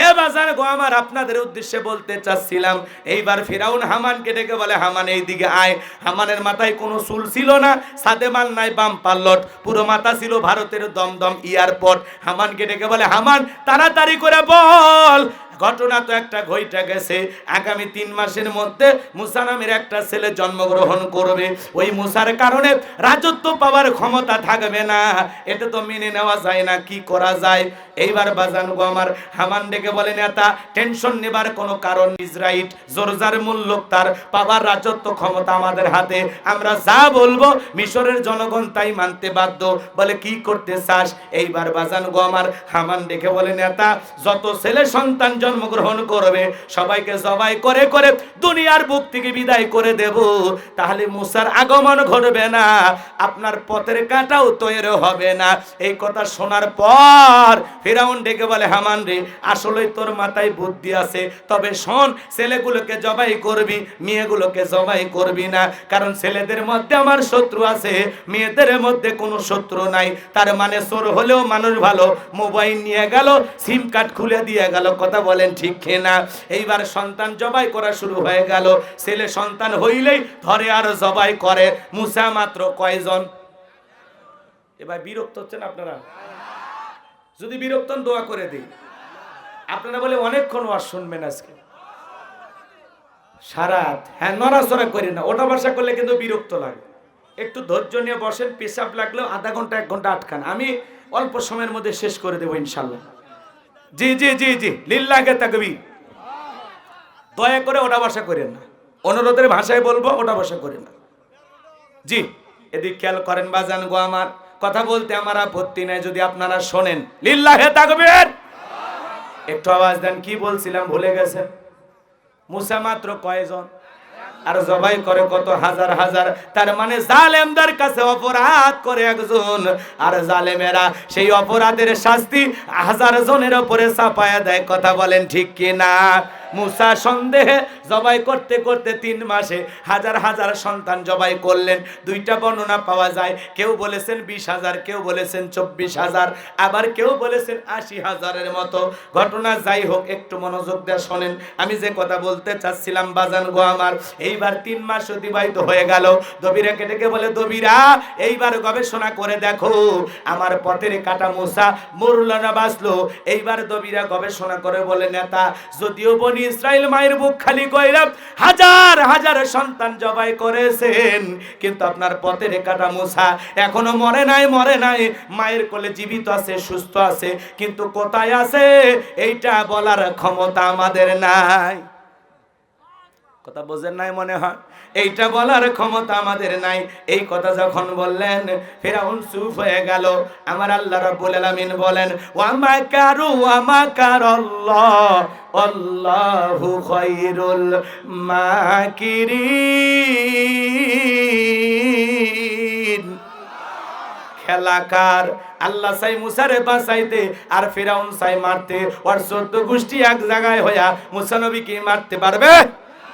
এ বাজার গো আমার, আপনাদের উদ্দেশ্যে বলতে চাচ্ছিলাম, এইবার ফিরাউন হামানকে ডেকে বলে, হামান এই দিকে আয়। হামানের মাথায় কোনো চুল ছিল না, সাদে মাল নাই, বাম পাল্লট, পুরো মাথা ছিল ভারতের দমদম এয়ারপোর্ট। হামানকে ডেকে বলে, হামান তাড়াতাড়ি করে বল, ঘটনা তো একটা ঘইটা গেছে, আগামী 3 মাসের মধ্যে মুসা নামের একটা ছেলে জন্মগ্রহণ করবে, ওই মুসার কারণে রাজত্ব পাওয়ার ক্ষমতা থাকবে না, এটা তো মেনে নেওয়া যায় না, কি করা যায়? এইবার বাজান গো আমার, হামান ডেকে বলে, নেতা টেনশন নেবার কোনো কারণ, ইসরাইল জোরজার মূল্য তার পাওয়ার রাজত্ব ক্ষমতা আমাদের হাতে, আমরা যা বলবো মিশরের জনগণ তাই মানতে বাধ্য। বলে কি করতে চাস? এইবার বাজান গো আমার, হামান ডেকে বলে, নেতা যত ছেলে সন্তান জন্মগ্রহণ করবে সবাইকে জবাই করে করে দুনিয়ার বুক থেকে বিদায় করে দেব, তাহলে মুসার আগমন ঘটবে না, আপনার পথের কাঁটাও তৈরি হবে না। এই কথা শোনার পর ফিরাউন ডেকে বলে, হামান রে, আসলে তোর মাথায় বুদ্ধি আছে, তবে শোন, ছেলেগুলোকে জবাই করবি, মেয়েগুলোকে জবাই করবি না, কারণ ছেলেদের মধ্যে আমার শত্রু আছে, মেয়েদের মধ্যে কোনো শত্রু নাই। তার মানে চোর হলেও মানুষ ভালো, মোবাইল নিয়ে গেল, সিম কার্ড খুলে দিয়ে গেল। কথা বলে বলেন ঠিক কিনা? এইবার সন্তান জবাই করা শুরু হয়ে গেল। ছেলে সন্তান হইলেই ধরে আর জবাই করে। মুসা মাত্র কয়জন? এবার বিরক্ত হচ্ছেন আপনারা? যদি বিরক্ত হন দোয়া করে দিই। আপনারা বলে অনেকক্ষণ ওয়াজ শুনবেন আজকে সারাত। হ্যাঁ, নড়াচড়া করি না, ওটা বসা করলে কিন্তু বিরক্ত লাগে। একটু ধৈর্য নিয়ে বসেন, পেশাব লাগলেও আধা ঘন্টা 1 ঘন্টা আটকান, আমি অল্প সময়ের মধ্যে শেষ করে দেবো ইনশাল্লাহ। জি জি জি জি, লিল্লাহে তাকবীর। দয়া করে ওটা বসা করেন না, অনুরোধের ভাষায় বলবো, ওটা বসা করেন না। জি, এদিক খেয়াল করেন বাজান গো আমার, কথা বলতে আমার আপত্তি নাই যদি আপনারা শোনেন। লিল্লাহে তাকবীর। একটু আওয়াজ দেন। কি বলছিলাম ভুলে গেছেন? মুসা মাত্র কয়জন? আর জবাই করে কত হাজার হাজার। তার মানে জালেমদের কাছে অপরাধ করে একজন, আর জালেমেরা সেই অপরাধের শাস্তি হাজার জনের উপরে চাপায়া দেয়। কথা বলেন ঠিক কি না? মুসা সন্দেহে জবাই করতে করতে 3 মাসে হাজার হাজার সন্তান জবাই করলেন। 2টা বর্ণনা পাওয়া যায়, কেউ বলেছেন 20,000, কেউ বলেছেন 24,000, আবার কেউ বলেছেন 80,000-এর মতো ঘটনা। যাই হোক, একটু মনোযোগ দিয়ে শোনেন আমি যে কথা বলতে চাচ্ছিলাম বাজান গো আমার। এইবার 3 মাস অতিবাহিত হয়ে গেল। দবিরা ডেকে বলে, দবিরা এইবার গবেষণা করে দেখো আমার পথের কাটা মুসা মরল না বাঁচলো। এইবার দবিরা গবেষণা করে বলে, নেতা যদিও বনি ইসরাইল মায়ের বুক খালি কইরা হাজার হাজার সন্তান জবাই করেছেন, কিন্তু আপনার পথের কাটা মুসা এখনো মরে নাই, মরে নাই, মায়ের কোলে জীবিত আছে, সুস্থ আছে, কিন্তু কোথায় আছে এইটা বলার ক্ষমতা আমাদের নাই। কথা বোঝেন নাই মনে হয়? এইটা বলার ক্ষমতা আমাদের নাই। এই কথা যখন বললেন ফিরআউন চুপ হয়ে গেল। আমার আল্লাহ রাব্বুল আলামিন বলেন, ওয়া মাকারু ওয়া মাকারাল্লাহ আল্লাহু খায়রুল মাকিরিন। খেলাকার আল্লাহ চাই মুসারে বাঁচাইতে, আর ফিরআউন চাই মারতে। ওর 14 গোষ্ঠী এক জায়গায় হইয়া মুসা নবীকে মারতে পারবে?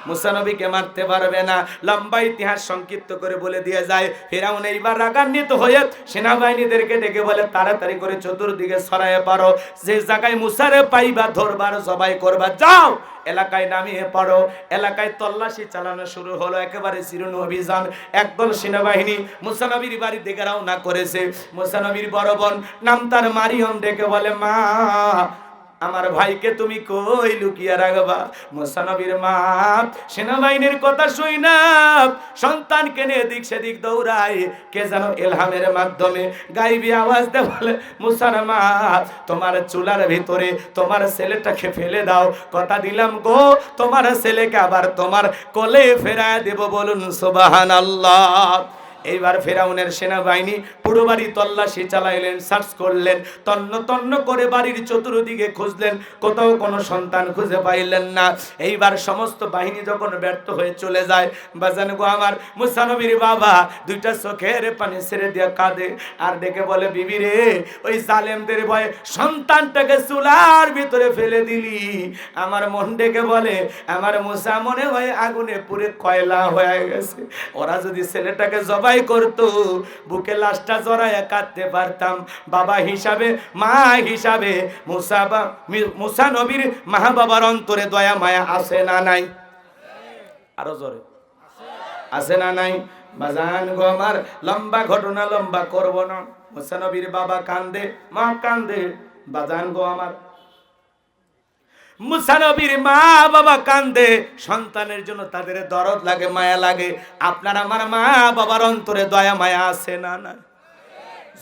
মুসা নবীকে মারতে পারবে না। লম্বা ইতিহাস সংক্ষিপ্ত করে বলে দিয়ে যায়, ফিরআউন এইবার রাগান্বিত হয়ে সেনাবাহিনীদেরকে ডেকে বলে, তাড়াতাড়ি করে চতুর্দিকে ছড়াইয়ে পারো, যে জায়গায় মুসারে পাইবা ধরবার জবাই করবা, যাও এলাকায় নামিয়ে পড়ো। এলাকায় তল্লাশি চালানো শুরু হলো, একেবারে চিরুন অভিযান। একদল সেনাবাহিনী মুসা নবীর বাড়ির দিকে রওনা করেছে। মুসা নবীর বড় বোন নাম তার মারিয়ম ডেকে বলে, মা আমার ভাইকে তুমি কই লুকিয়ে রাখবা? মুসা নবীর মা সেনাবাহিনীর কথা শুই না সন্তানকে নিয়ে দিক সেদিক দৌড়ায়। কে যেন এলহামের মাধ্যমে গাইবি আওয়াজ দিয়ে বলে, মুসার মা তোমার চুলার ভিতরে তোমার ছেলেটাকে ফেলে দাও, কথা দিলাম গো তোমার ছেলেকে আবার তোমার কোলে ফেরায় দেব, বলুন সুবহানাল্লাহ। এইবার ফেরাউনের সেনাবাহিনী পুরো বাড়ি তল্লাশি চালাইলেন, সার্চ করলেন, তন্ন তন্ন করে বাড়ির চতুর্দিকে খুঁজলেন, কোথাও কোনো সন্তান খুঁজে পাইলেন না। এইবার সমস্ত বাহিনী যখন ব্যর্থ হয়ে চলে যায়, বাজান গো আমার, মুসা নবীর বাবা 2টা চোখের পানি ছেড়ে দিয়ে কাঁদে আর ডেকে বলে, বিবি রে ওই জালেমদের ভয়ে সন্তানটাকে চুলার ভিতরে ফেলে দিলি। আমার মন ডেকে বলে, আমার মুসা মনে হয় আগুনে পুড়ে কয়লা হয়ে গেছে। ওরা যদি ছেলেটাকে জবাই করতো, বুকে লাশটা জড়ায় কাঁদতে পারতাম। বাবা হিসাবে, মা হিসাবে মুসা নবীর মা বাবার অন্তরে দয়া মায়া আছে না নাই? আরো জোরে আছে না নাই? বাজান গো আমার, লম্বা ঘটনা লম্বা করব না। মুসা নবীর বাবা কান্দে, মা কান্দে। বাজান গো আমার, মুসা নবীর মা বাবা কান্দে, সন্তানের জন্য তাদের দরদ লাগে, মায়া লাগে। আপনার আমার মা বাবার অন্তরে দয়া মায়া আছে না না?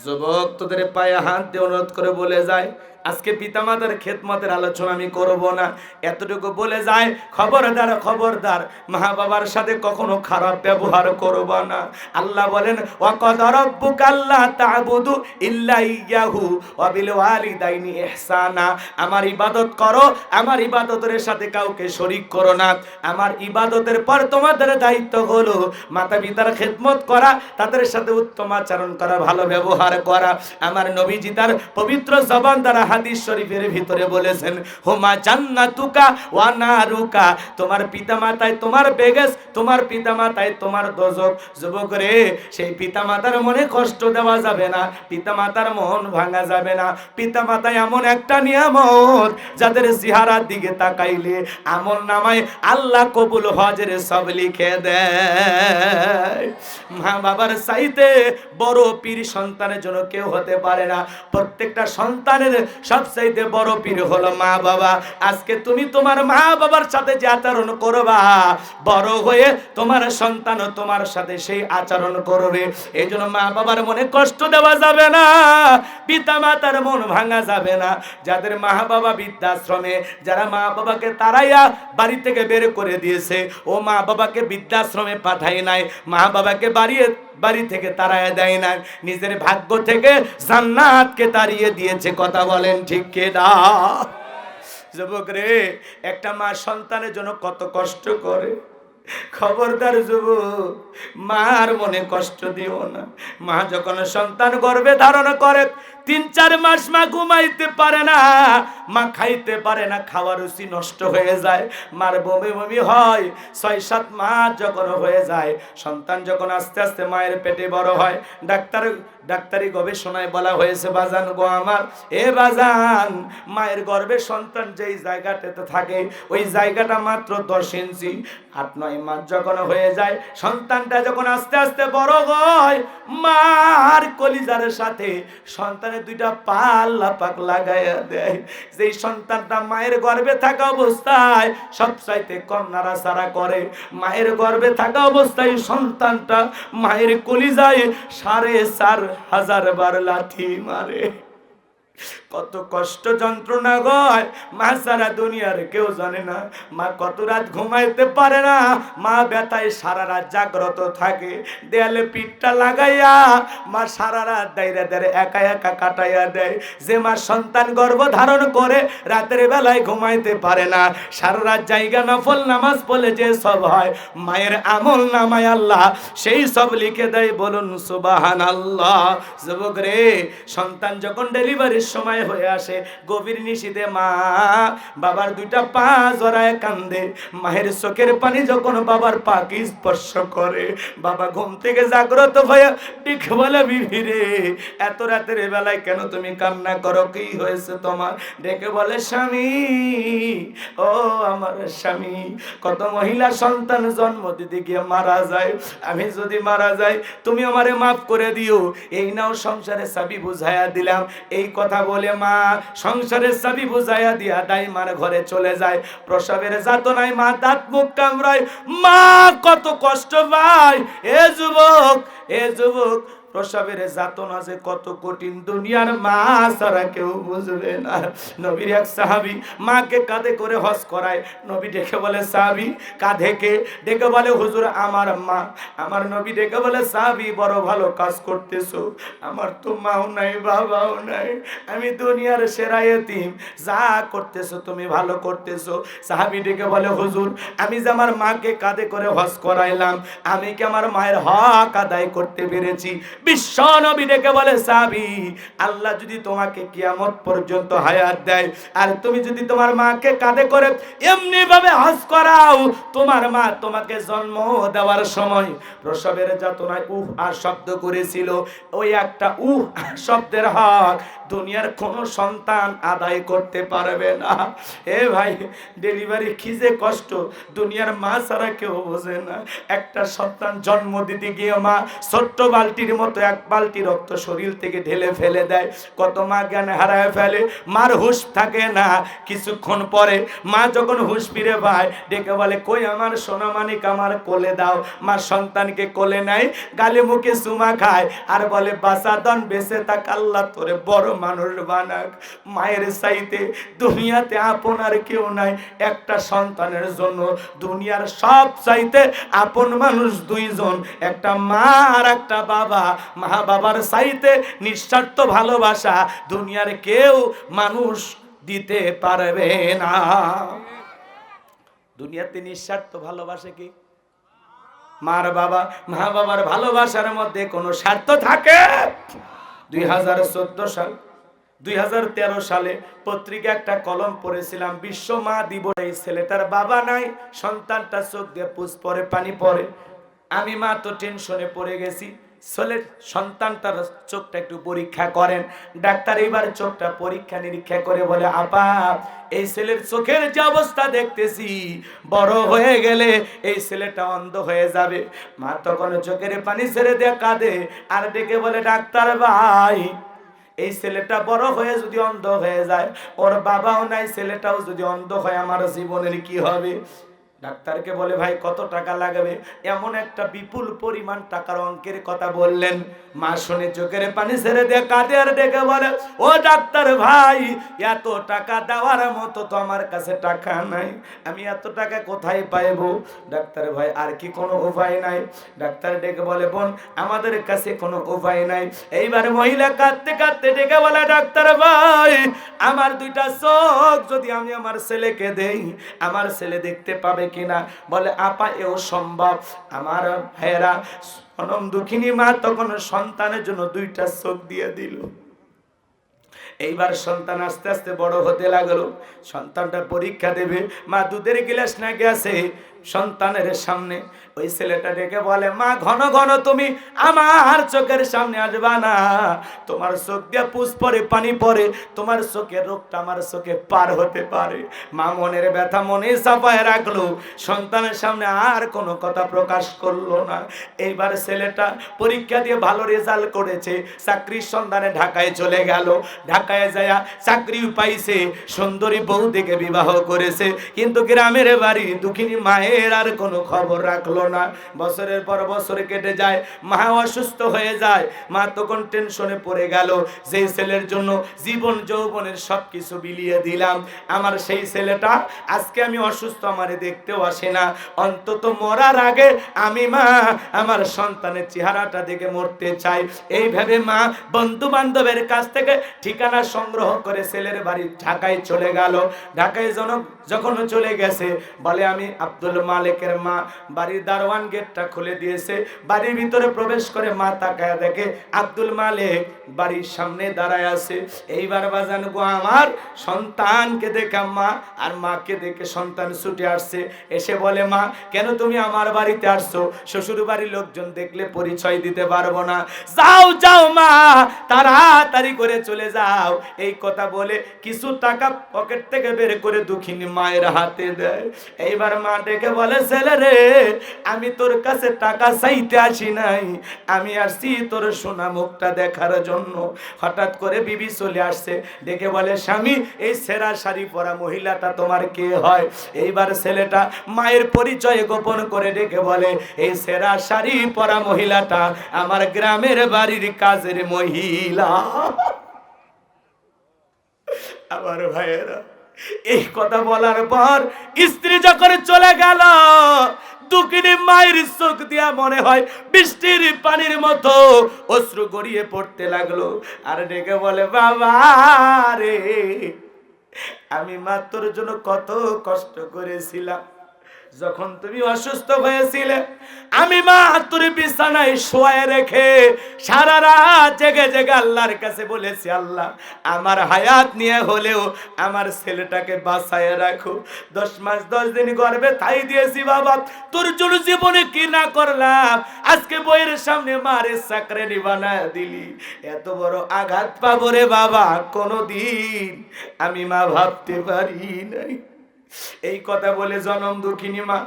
যুবক তোদের পায়ে হাত দিয়ে অনুরোধ করে বলে যায়, আজকে পিতামাতার খেদমতের আলোচনা আমি করব না, এতটুকু বলে যায়, খবরদার খবরদার মা বাবার সাথে কখনো খারাপ ব্যবহার করব না। আল্লাহ বলেন, ওয়াকাদা রাব্বুকা আল্লা তা'বুদু ইল্লা ইয়াহু ওয়া বিল ওয়ালিদাইনি ইহসানা। আমার ইবাদত করো, আমার ইবাদতের সাথে কাউকে শরীক করো না। আমার ইবাদতের পর তোমাদের দায়িত্ব হলো মাতা পিতার খেদমত করা, তাদের সাথে উত্তম আচরণ করা, ভালো ব্যবহার করা। আমার নবীজি তার পবিত্র জবান দ্বারা হাদিস শরীফের ভিতরে বলেছেন, হুমা জান্নাতুকা ওয়া নারুকা, তোমার পিতামাতায় তোমার বেগেস, তোমার পিতামাতায় তোমার দোজক। যুবক রে, সেই পিতামাতার মনে কষ্ট দেওয়া যাবে না, পিতামাতার মন ভাঙা যাবে না। পিতামাতা এমন একটা নিয়ামত, যাদের চেহারার দিকে তাকাইলে আমল নামায় আল্লাহ কবুল হজের সব লিখে দেয়। মা বাবার চাইতে বড় পীর সন্তানের জন্য কেউ হতে পারে না। প্রত্যেকটা সন্তানের সবচাইতে বড় পীর হলো মা বাবা। আজকে তুমি তোমার মা বাবার সাথে যে আচরণ করবা, বড় হয়ে তোমার সন্তানও তোমার সাথে সেই আচরণ করবে। এই জন্য মা বাবার মনে কষ্ট দেওয়া যাবে না, পিতা মাতার মন ভাঙা যাবে না। যাদের মা বাবা বৃদ্ধাশ্রমে, যারা মা বাবাকে তাড়াইয়া বাড়ি থেকে বের করে দিয়েছে, ও মা বাবাকে বৃদ্ধাশ্রমে পাঠায় নাই, মা বাবাকে বাড়ি থেকে তাড়াইয়া দেয় না, নিজের ভাগ্য থেকে জান্নাতকে তাড়িয়ে দিয়েছে। কথা বলেন ঠিক কিনা? যুবক রে, একটা মা সন্তানের জন্য কত কষ্ট করে। খবরদার যুবক, মার মনে কষ্ট দিও না। মা যখন সন্তান গর্ভে ধারণ করে ৩-৪ মাস মা ঘুমাইতে পারে না, মা খাইতে পারে না, খাওয়ার রুচি নষ্ট হয়ে যায়, মার বমি বমি হয়। ৬-৭ মাস যখন হয়ে যায়, সন্তান যখন আস্তে আস্তে মায়ের পেটে বড় হয়, ডাক্তারি গবেষণায় বলা হয়েছে, বাজান গো আমার, এ বাজান, মায়ের গর্ভে সন্তান যেই জায়গাটাতে থাকে ওই জায়গাটা মাত্র ১০ ইঞ্চি। ৮-৯ মাস যখন হয়ে যায়, সন্তানটা যখন আস্তে আস্তে বড় হয়, মার কলিজার সাথে সন্তানের ২টা পা আল্লাহ পাক লাগাইয়া দেয়। যেই সন্তানটা মায়ের গর্ভে থাকা অবস্থায় সবচাইতে কম নাড়াচাড়া করে, মায়ের গর্ভে থাকা অবস্থায় সন্তানটা মায়ের কলিজায় ৪,৫০০ বার লাথি মারে। কত কষ্ট যন্ত্রণা গয়, মা সারা দুনিয়ার কেউ জানে না। মা কত রাত ঘুমাইতে পারে না, মা ব্যথায় সারা রাত জাগ্রত থাকে, দেয়ালে পিঠটা লাগাইয়া মা সারা রাত দাইরা দাঁড়ে একা একা কাটাইয়া দেয়। যে মা সন্তান গর্ভ ধারণ করে রাতের বেলায় ঘুমাইতে পারে না, সারা রাত জায়গা নফল নামাজ পড়লে যে সব হয়, মায়ের আমল নামায় আল্লাহ সেই সব লিখে দেয়। বলুন সুবহানাল্লাহ। যুবক রে, সন্তান যখন ডেলিভারির সময় হয়ে আসে, গভীর নিশীথে মা বাবার 2টা পা জড়ায় কান্দে। মায়ের চোখের পানি যখন বাবার পাকে স্পর্শ করে, বাবা ঘুম থেকে জাগ্রত হয়ে ডেকে বলে, বিবি রে, এত রাতের বেলায় কেন তুমি কান্না করো, কি হয়েছে তোমার? ডেকে বলে, স্বামী, ও আমার স্বামী, কত মহিলা সন্তান জন্ম দিতে গিয়ে মারা যায়, আমি যদি মারা যাই তুমি আমারে মাফ করে দিও, এই নাও সংসারের চাবি বুঝাইয়া দিলাম। এই কথা বলে মা সংসারের চাবি বুঝাইয়া দিয়া দাইমার ঘরে চলে যায়। প্রসবের যাতনায় মা দাঁত মুখ কামড়ায়, মা কত কষ্ট পায়। এ যুবক, প্রসবের যাতনা যে কত কঠিন, দুনিয়ার মা ছাড়া কেউ বুঝবে না। নবীর এক সাহাবী মাকে কাঁধে করে হজ করায়। নবী ডেকে বলে, সাহাবী কাঁধে কে? ডেকে বলে, হুজুর আমার মা। আমার নবী ডেকে বলে, সাহাবী বড় ভালো কাজ করতেছো, আমার তো মাও নাই বাবাও নাই, আমি দুনিয়ার সেরা এতিম, যা করতেছো তুমি ভালো করতেছো। সাহাবী ডেকে বলে, হুজুর আমি যে আমার মাকে কাঁধে করে হজ করাইলাম, আমি কি আমার মায়ের হক আদায় করতে পেরেছি? বিশ্ব নবী ডেকে বলে, সাহাবী, আল্লাহ যদি তোমাকে কিয়ামত পর্যন্ত হায়াত দেয় আর তুমি যদি তোমার মাকে কাঁধে করে এমনি ভাবে হজ করাও, তোমার মা তোমাকে জন্ম দেওয়ার সময় প্রসবের যাতনায় আর শব্দ করেছিল, ওই একটা শব্দের হক দুনিয়ার কোনো সন্তান আদায় করতে পারবে না। এ ভাই, ডেলিভারি কি যে কষ্ট, দুনিয়ার মা ছাড়া কেউ বোঝে না। একটা সন্তান জন্ম দিতে গিয়ে মা ছোট্ট বালতির মতো 1 বালতি রক্ত শরীর থেকে ঢেলে ফেলে দেয়। কত মা জ্ঞান হারায় ফেলে, মার হুঁশ থাকে না। কিছুক্ষণ পরে মা যখন হুঁশ ফিরে পায়, ডেকে বলে, কই আমার সোনা মানিক, আমার কোলে দাও। মা সন্তানকে কোলে নেয়, গালে মুখে চুমা খায় আর বলে, বাঁচাদন বেঁচে থাক, আল্লাহ তোরে বড় মানুষ বানাক। মায়ের চাইতে দুনিয়াতে আপন আর কেউ নাই। একটা সন্তানের জন্য দুনিয়ার সব চাইতে আপন মানুষ 2 জন, একটা মা আর একটা বাবা। মা বাবার চাইতে নিঃস্বার্থ ভালোবাসা দুনিয়ার কেউ মানুষ দিতে পারবে না। দুনিয়াতে নিঃস্বার্থ ভালোবাসে কি? মার বাবা। মা বাবার ভালোবাসার মধ্যে কোনো স্বার্থ থাকে? 2014 সাল 2013 সালে পত্রিকা একটা কলম পড়েছিলাম, বিশ্ব মা দিবস। এই ছেলেটার বাবা নাই, সন্তানটা চোখ দিয়ে পুষ পরে, পানি পড়ে। আমি মা তো টেনশনে পড়ে গেছি। সন্তানটার চোখটা একটু পরীক্ষা করেন। ডাক্তার এবার চোখটা পরীক্ষা নিরীক্ষা করে বলে, আপা এই ছেলের চোখের যে অবস্থা দেখতেছি, বড় হয়ে গেলে এই ছেলেটা অন্ধ হয়ে যাবে। মা তখন চোখের পানি ছেড়ে দিয়ে কাঁদে আর ডেকে বলে, ডাক্তার ভাই এই ছেলেটা বড় হয়ে যদি অন্ধ হয়ে যায়, ওর বাবাও নাই, ছেলেটাও যদি অন্ধ হয়, আমার জীবনের কি হবে? ডাক্তারকে বলে, ভাই কত টাকা লাগবে? এমন একটা বিপুল পরিমাণ টাকার অঙ্কের কথা বললেন। মা শুনে চোখের পানি ছেড়ে দিয়ে কাঁদে আর ডেকে বলে, ও ডাক্তার ভাই এত টাকা দেওয়ার মতো তো আমার কাছে টাকা নাই, আমি এত টাকা কোথায় পাইবো? ডাক্তার ভাই আর কি কোনো উপায় নাই? ডাক্তার ডেকে বলে, বোন আমাদের কাছে কোনো উপায় নাই। এইবার মহিলা কাঁদতে কাঁদতে ডেকে বলে, ডাক্তার ভাই আমার দুইটা চোখ যদি আমি আমার ছেলেকে দেই, আমার ছেলে দেখতে পাবে কিনা? বলে, আপা এও সম্ভব। আমার ভাইয়েরা, অনম দুঃখিনী মা তখন সন্তানের জন্য দুইটা চোখ দিয়ে দিল। এইবার সন্তান আস্তে আস্তে বড় হতে লাগলো। সন্তানটা পরীক্ষা দেবে, মা দুধের গিলাস না গেছে সন্তানের সামনে। ওই ছেলেটা ডেকে বলে, মা ঘন ঘন তুমি আমার চোখের সামনে আসবা না, তোমার চোখ দিয়ে পুষ পরে, পানি পরে, তোমার চোখের রোগটা আমার চোখে পার হতে পারে। মা মনের ব্যথা মনে চাপায় রাখলো, সন্তানের সামনে আর কোনো কথা প্রকাশ করলো না। এইবার ছেলেটা পরীক্ষা দিয়ে ভালো রেজাল্ট করেছে, চাকরির সন্ধানে ঢাকায় চলে গেল। ঢাকায় যায় চাকরিও পাইছে, সুন্দরী বউ দেখে বিবাহ করেছে, কিন্তু গ্রামের বাড়ি দুঃখিনী মায়ের আর কোনো খবর রাখলো না। বছরের পর বছর কেটে যায়, মা অসুস্থ হয়ে যায়। মা তখন টেনশনে পড়ে গেল, যে ছেলের জন্য জীবন যৌবনের সবকিছু বিলিয়ে দিলাম, আমার সেই ছেলেটা আজকে আমি অসুস্থ, আমারে দেখতেও আসে না। অন্তত মরার আগে আমি মা আমার সন্তানের চেহারাটা দেখে মরতে চাই। এইভাবে মা বন্ধু বান্ধবের কাছ থেকে ঠিকানা সংগ্রহ করে ছেলের বাড়ি ঢাকায় চলে গেল। ঢাকায় যখন চলে গেছে, বলে আমি আব্দুল মালিকের মা। বাড়ির দারোয়ান গেটটা খুলে দিয়েছে, বাড়ির ভিতরে প্রবেশ করে মা তাকায় দেখে আব্দুল মালিক বাড়ির সামনে দাঁড়ায় আছে। এইবার বাজান গো, আমার সন্তানকে দেখে মা আর মাকে দেখে সন্তান ছুটে আসছে, এসে বলে, মা কেন তুমি আমার বাড়িতে আসছো? শ্বশুর বাড়ির লোকজন দেখলে পরিচয় দিতে পারবো না। যাও যাও মা, তাড়াতাড়ি করে চলে যাও। এই কথা বলে কিছু টাকা পকেট থেকে বের করে দুঃখিনী মায়ের হাতে দেয়। এইবার মা ডেকে বলে, ছেলে রে আমি তোর কাছে টাকা চাইতে আসি নাই, আমি আসছি তোর সোনা মুখটা দেখার জন্য। হঠাৎ করে বিবি চলে আসছে, ডেকে বলে, স্বামী এই ছেঁড়া শাড়ি পরা মহিলাটা তোমার কে হয়? এইবার ছেলেটা মায়ের পরিচয় গোপন করে ডেকে বলে, এই ছেঁড়া শাড়ি পরা মহিলাটা আমার গ্রামের বাড়ির কাজের মহিলা। আমার ভাইয়েরা, এই কথা বলার পর স্ত্রী যখন চলে গেল, দুঃখিনী মায়ের চোখ দিয়া মনে হয় বৃষ্টির পানির মতো অশ্রু গড়িয়ে পড়তে লাগলো। আর ডেকে বলে, বাবা রে আমি মা তোর জন্য কত কষ্ট করেছিলাম। যখন তুমি অসুস্থ হয়েছিলে, আমি মা তোর বিছানায় শোয়ায় রেখে সারা রাত জেগে জেগে আল্লাহর কাছে বলেছি, আল্লাহ আমার হায়াত নিয়ে হলেও আমার ছেলেটাকে বাঁচায় রাখো। 10 মাস 10 দিন গর্ভে তাই দিয়েছি বাবা, তোর জন্য জীবনে কি না করলাম। আজকে বইয়ের সামনে মারে চাকরানি বানায় দিলি, এত বড় আঘাত পাবো রে বাবা কোনদিন আমি মা ভাবতে পারি নাই। এই কথা বলে জনম দুঃখিনী মা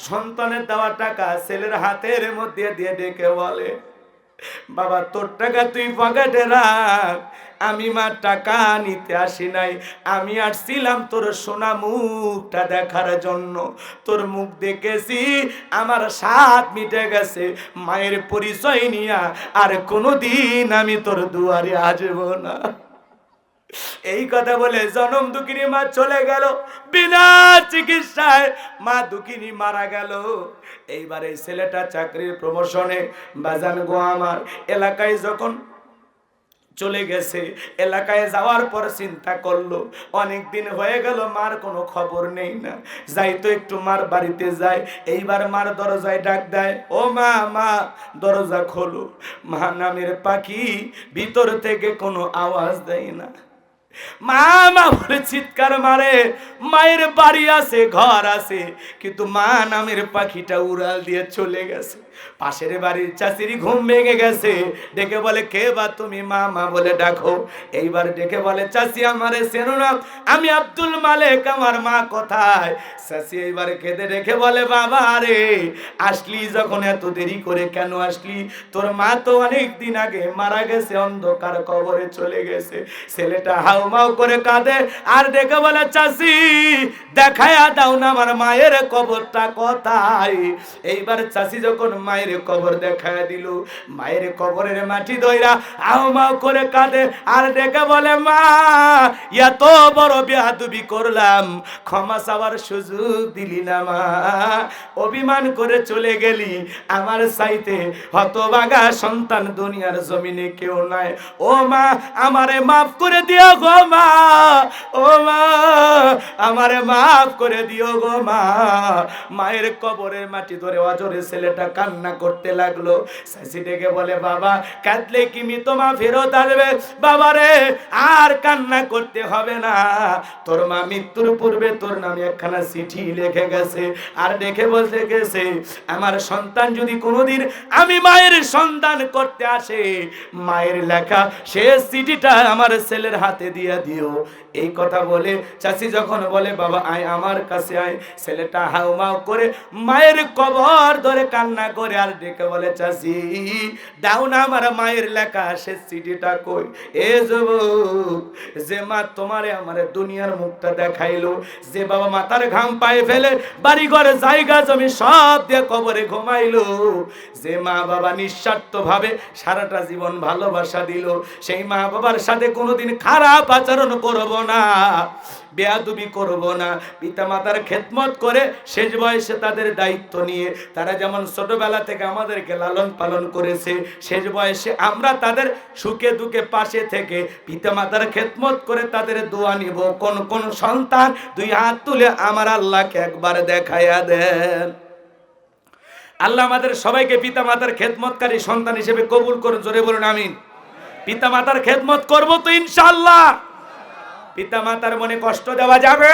সন্তানের দেওয়া টাকা ছেলের হাতের মধ্যে দিয়ে ডেকে বলে, বাবা তোর টাকা তুই পকেটে রাখ, আমি মা টাকা নিতে আসি নাই, আমি আসছিলাম তোর সোনা মুখটা দেখার জন্য। তোর মুখ দেখেছি, আমার স্বাদ মিটে গেছে। মায়ের পরিচয় নিয়া আর কোনোদিন আমি তোর দুয়ারে আসবো না। এই কথা বলে জনম দুঃখিনী মা চলে গেল। বিনা চিকিৎসায় মা দুঃখিনী মারা গেল। এইবার এই ছেলেটা চাকরির প্রমোশনে বাজান গো আমার এলাকায় যখন চলে গেছে, এলাকায় যাওয়ার পর চিন্তা করলো অনেক দিন হয়ে গেল মার কোনো খবর নেই না, যাই তো একটু মার বাড়িতে যাই। এইবার মার দরজায় ডাক দেয়, ও মা, মা দরজা খোলো। মা নামের পাখি ভিতর থেকে কোনো আওয়াজ দেয় না। মা মা বলে চিৎকার মারে। মায়ের বাড়ি আছে, ঘর আছে, কিন্তু মা নামের পাখিটা উড়াল দিয়ে চলে গেছে। পাশের বাড়ির চাচির ঘুম ভেঙে গেছে, ডেকে বলে কে বা তুমি? মা মা বলে ডাকো। এইবার ডেকে বলে চাচি আমারে চেনো না, আমি আব্দুল মালেক, আমার মা কোথায়? চাচি এইবার কেঁদে ডেকে বলে বাবা রে, আসলি যখন এত দেরি করে কেন আসলি? তোর মা তো অনেক দিন আগে মারা গেছে, অন্ধকার কবরে চলে গেছে। ছেলেটা হাউমাউ করে কাঁদে আর ডেকে বলে চাচি দেখায়া দাও না আমার মায়ের কবরটা কোথায়। এইবার চাচি যখন মায়ের কবর দেখায়া দিল, মায়ের কবরের মাটি ধইরা হাউমাউ করে কাঁদে আর ডেকে বলে মা এত বড় বেয়াদবি করলাম, ক্ষমা চাওয়ার সুযোগ দিলি না মা, অভিমান করে চলে গেলি, আমার চাইতে হতভাগা সন্তান দুনিয়ার জমিনে কেউ নাই। ও মা আমারে মাফ করে দিও গো মা, ও মা আমারে মাফ করে দিও গো মা। মায়ের কবরের মাটি ধরে অজরে ছেলেটা কান্না করতে লাগলো। চাচি ডেকে বলে বাবা কাঁদলে কি মৃত মা ফেরত আসবে? বাবা রে আর কান্না করতে হবে না, তোর মা মৃত্যুর পূর্বে তোর নামে একখানা চিঠি লিখে গেছে আর দেখে বলতে গেছে আমার সন্তান যদি কোনোদিন আমি মায়ের সন্তান করতে আসে, মায়ের লেখা শেষ চিঠিটা আমার ছেলের হাতে দিয়ে দিও। এই কথা বলে চাচি যখন বলে বাবা আয় আমার কাছে আয়, ছেলেটা হাউমাউ করে মায়ের কবর ধরে কান্না করে আর ডেকে বলে চাচি দাও না আমার মায়ের লেখা শেষ চিঠিটা কই। এ যুবক, যে মা তোমারে আমারে দুনিয়ার মুখটা দেখাইলো, যে বাবা মাথার ঘাম পায়ে ফেলে বাড়ি ঘরে জায়গা জমি সব দিয়ে কবরে ঘুমাইলো, যে মা বাবা নিঃস্বার্থ ভাবে সারাটা জীবন ভালোবাসা দিল, সেই মা বাবার সাথে কোনোদিন খারাপ আচরণ করব না, বেয়াদবি করব না। পিতা মাতার খেদমত করে শেষ বয়সে তাদের দায়িত্ব নিয়ে তারা যেমন ছোটবেলা থেকে আমাদেরকে লালন পালন করেছে, শেষ বয়সে আমরা তাদের সুখে দুঃখে পাশে থেকে পিতা মাতার খেদমত করে তাদের দোয়া নিব। কোন কোন সন্তান দুই হাত তুলে আমার আল্লাহকে একবার দেখাইয়া দেন। আল্লাহ আমাদের সবাইকে পিতা মাতার খেদমতকারী সন্তান হিসেবে কবুল করুন। জোরে বলুন আমিন। পিতা মাতার খেদমত করব তো ইনশাআল্লাহ। পিতা মাতার মনে কষ্ট দেওয়া যাবে?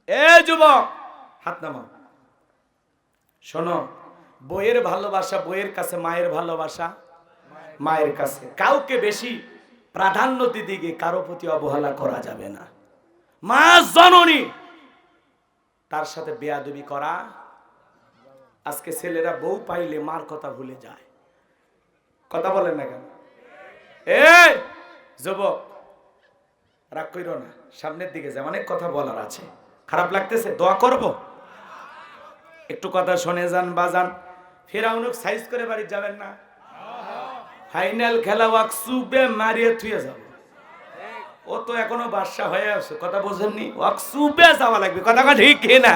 এ যুবক হাত নামাও, শোনো, বইয়ের ভালোবাসা বইয়ের কাছে, মায়ের ভালোবাসা মায়ের কাছে। কাউকে বেশি প্রাধান্য দিকে কারো প্রতি অবহেলা করা যাবে না। মা জননী, তার সাথে বেয়াদবি করা। আজকে ছেলেরা বউ পাইলে মার কথা ভুলে যায়। কথা বলেন না কেন? এই যুবক রাগ কইরো না, সামনের দিকে যায়, অনেক কথা বলার আছে। খারাপ লাগতেছে? দোয়া করব, একটু কথা শুনে যান বাজান। ফেরাউনক সাইজ করে বাড়ি যাবেন না, ফাইনাল খেলা ওয়াকসুবে মারিয়ে থুয়ে যাব। ও তো এখনো বাদশা হয়ে আছে, কথা বোঝেননি? ওয়াকসুবে যাওয়া লাগবে, কথা ঠিক কিনা?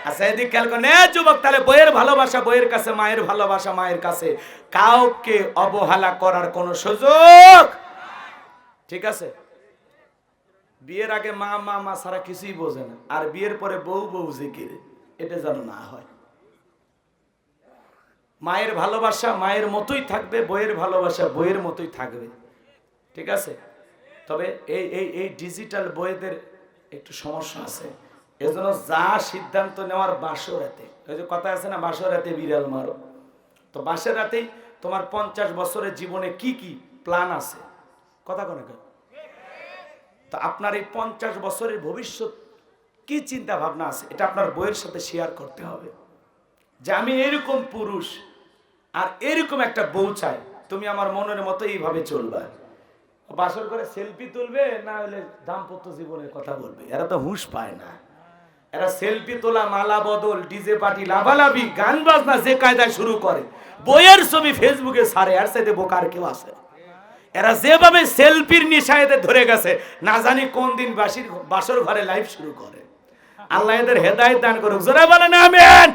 আচ্ছা এদিকে খেয়াল করেন। যুবক, তাহলে বইয়ের ভালোবাসা বইয়ের কাছে, মায়ের ভালোবাসা মায়ের কাছে। কাউকে অবহেলা করার কোনো সুযোগ, ঠিক আছে? বিয়ের আগে মা মা মা ছাড়া কিছুই বোঝে না, আর বিয়ের পরে বউ বউ জিকির, এটা যেন না হয়। মায়ের ভালোবাসা মায়ের মতোই থাকবে, বইয়ের ভালোবাসা বইয়ের মতোই থাকবে, ঠিক আছে? তবে এই এই এই ডিজিটাল বইদের একটু সমস্যা আছে। এজন্য যা সিদ্ধান্ত নেওয়ার বাসর রাতে, ওই যে কথা আছে না, বাসর রাতে বিড়াল মারো। তো বাসের রাতেই তোমার 50 বছরের জীবনে কি কি প্ল্যান আছে, কথা কোন কেন? তো আপনার এই 50 বছরের ভবিষ্যৎ কি চিন্তা ভাবনা আছে, এটা আপনার বইয়ের সাথে শেয়ার করতে হবে। যে আমি এরকম পুরুষ আর এরকম একটা বউ চাই, তুমি আমার মনের মতো এইভাবে চলবা। বাসর করে সেলফি তুলবে, না হলে দাম্পত্য জীবনের কথা বলবে। এরা তো হুঁশ পায় না। এরা সেলফি তোলা, মালা বদল, ডিজে পার্টি, লাভালাভি, গান বাজনা যে কায়দায় শুরু করে, বইয়ের ছবি ফেসবুকে ছাড়ে। আর সাথে বোকার কেউ আছে? এরা যেভাবে সেলফির নেশায় ধরে গেছে, না জানি কোন দিন বাসর ঘরে লাইভ শুরু করে। আল্লাহ এদের হেদায়েত দান করুক। জোরে বলেন আমিন।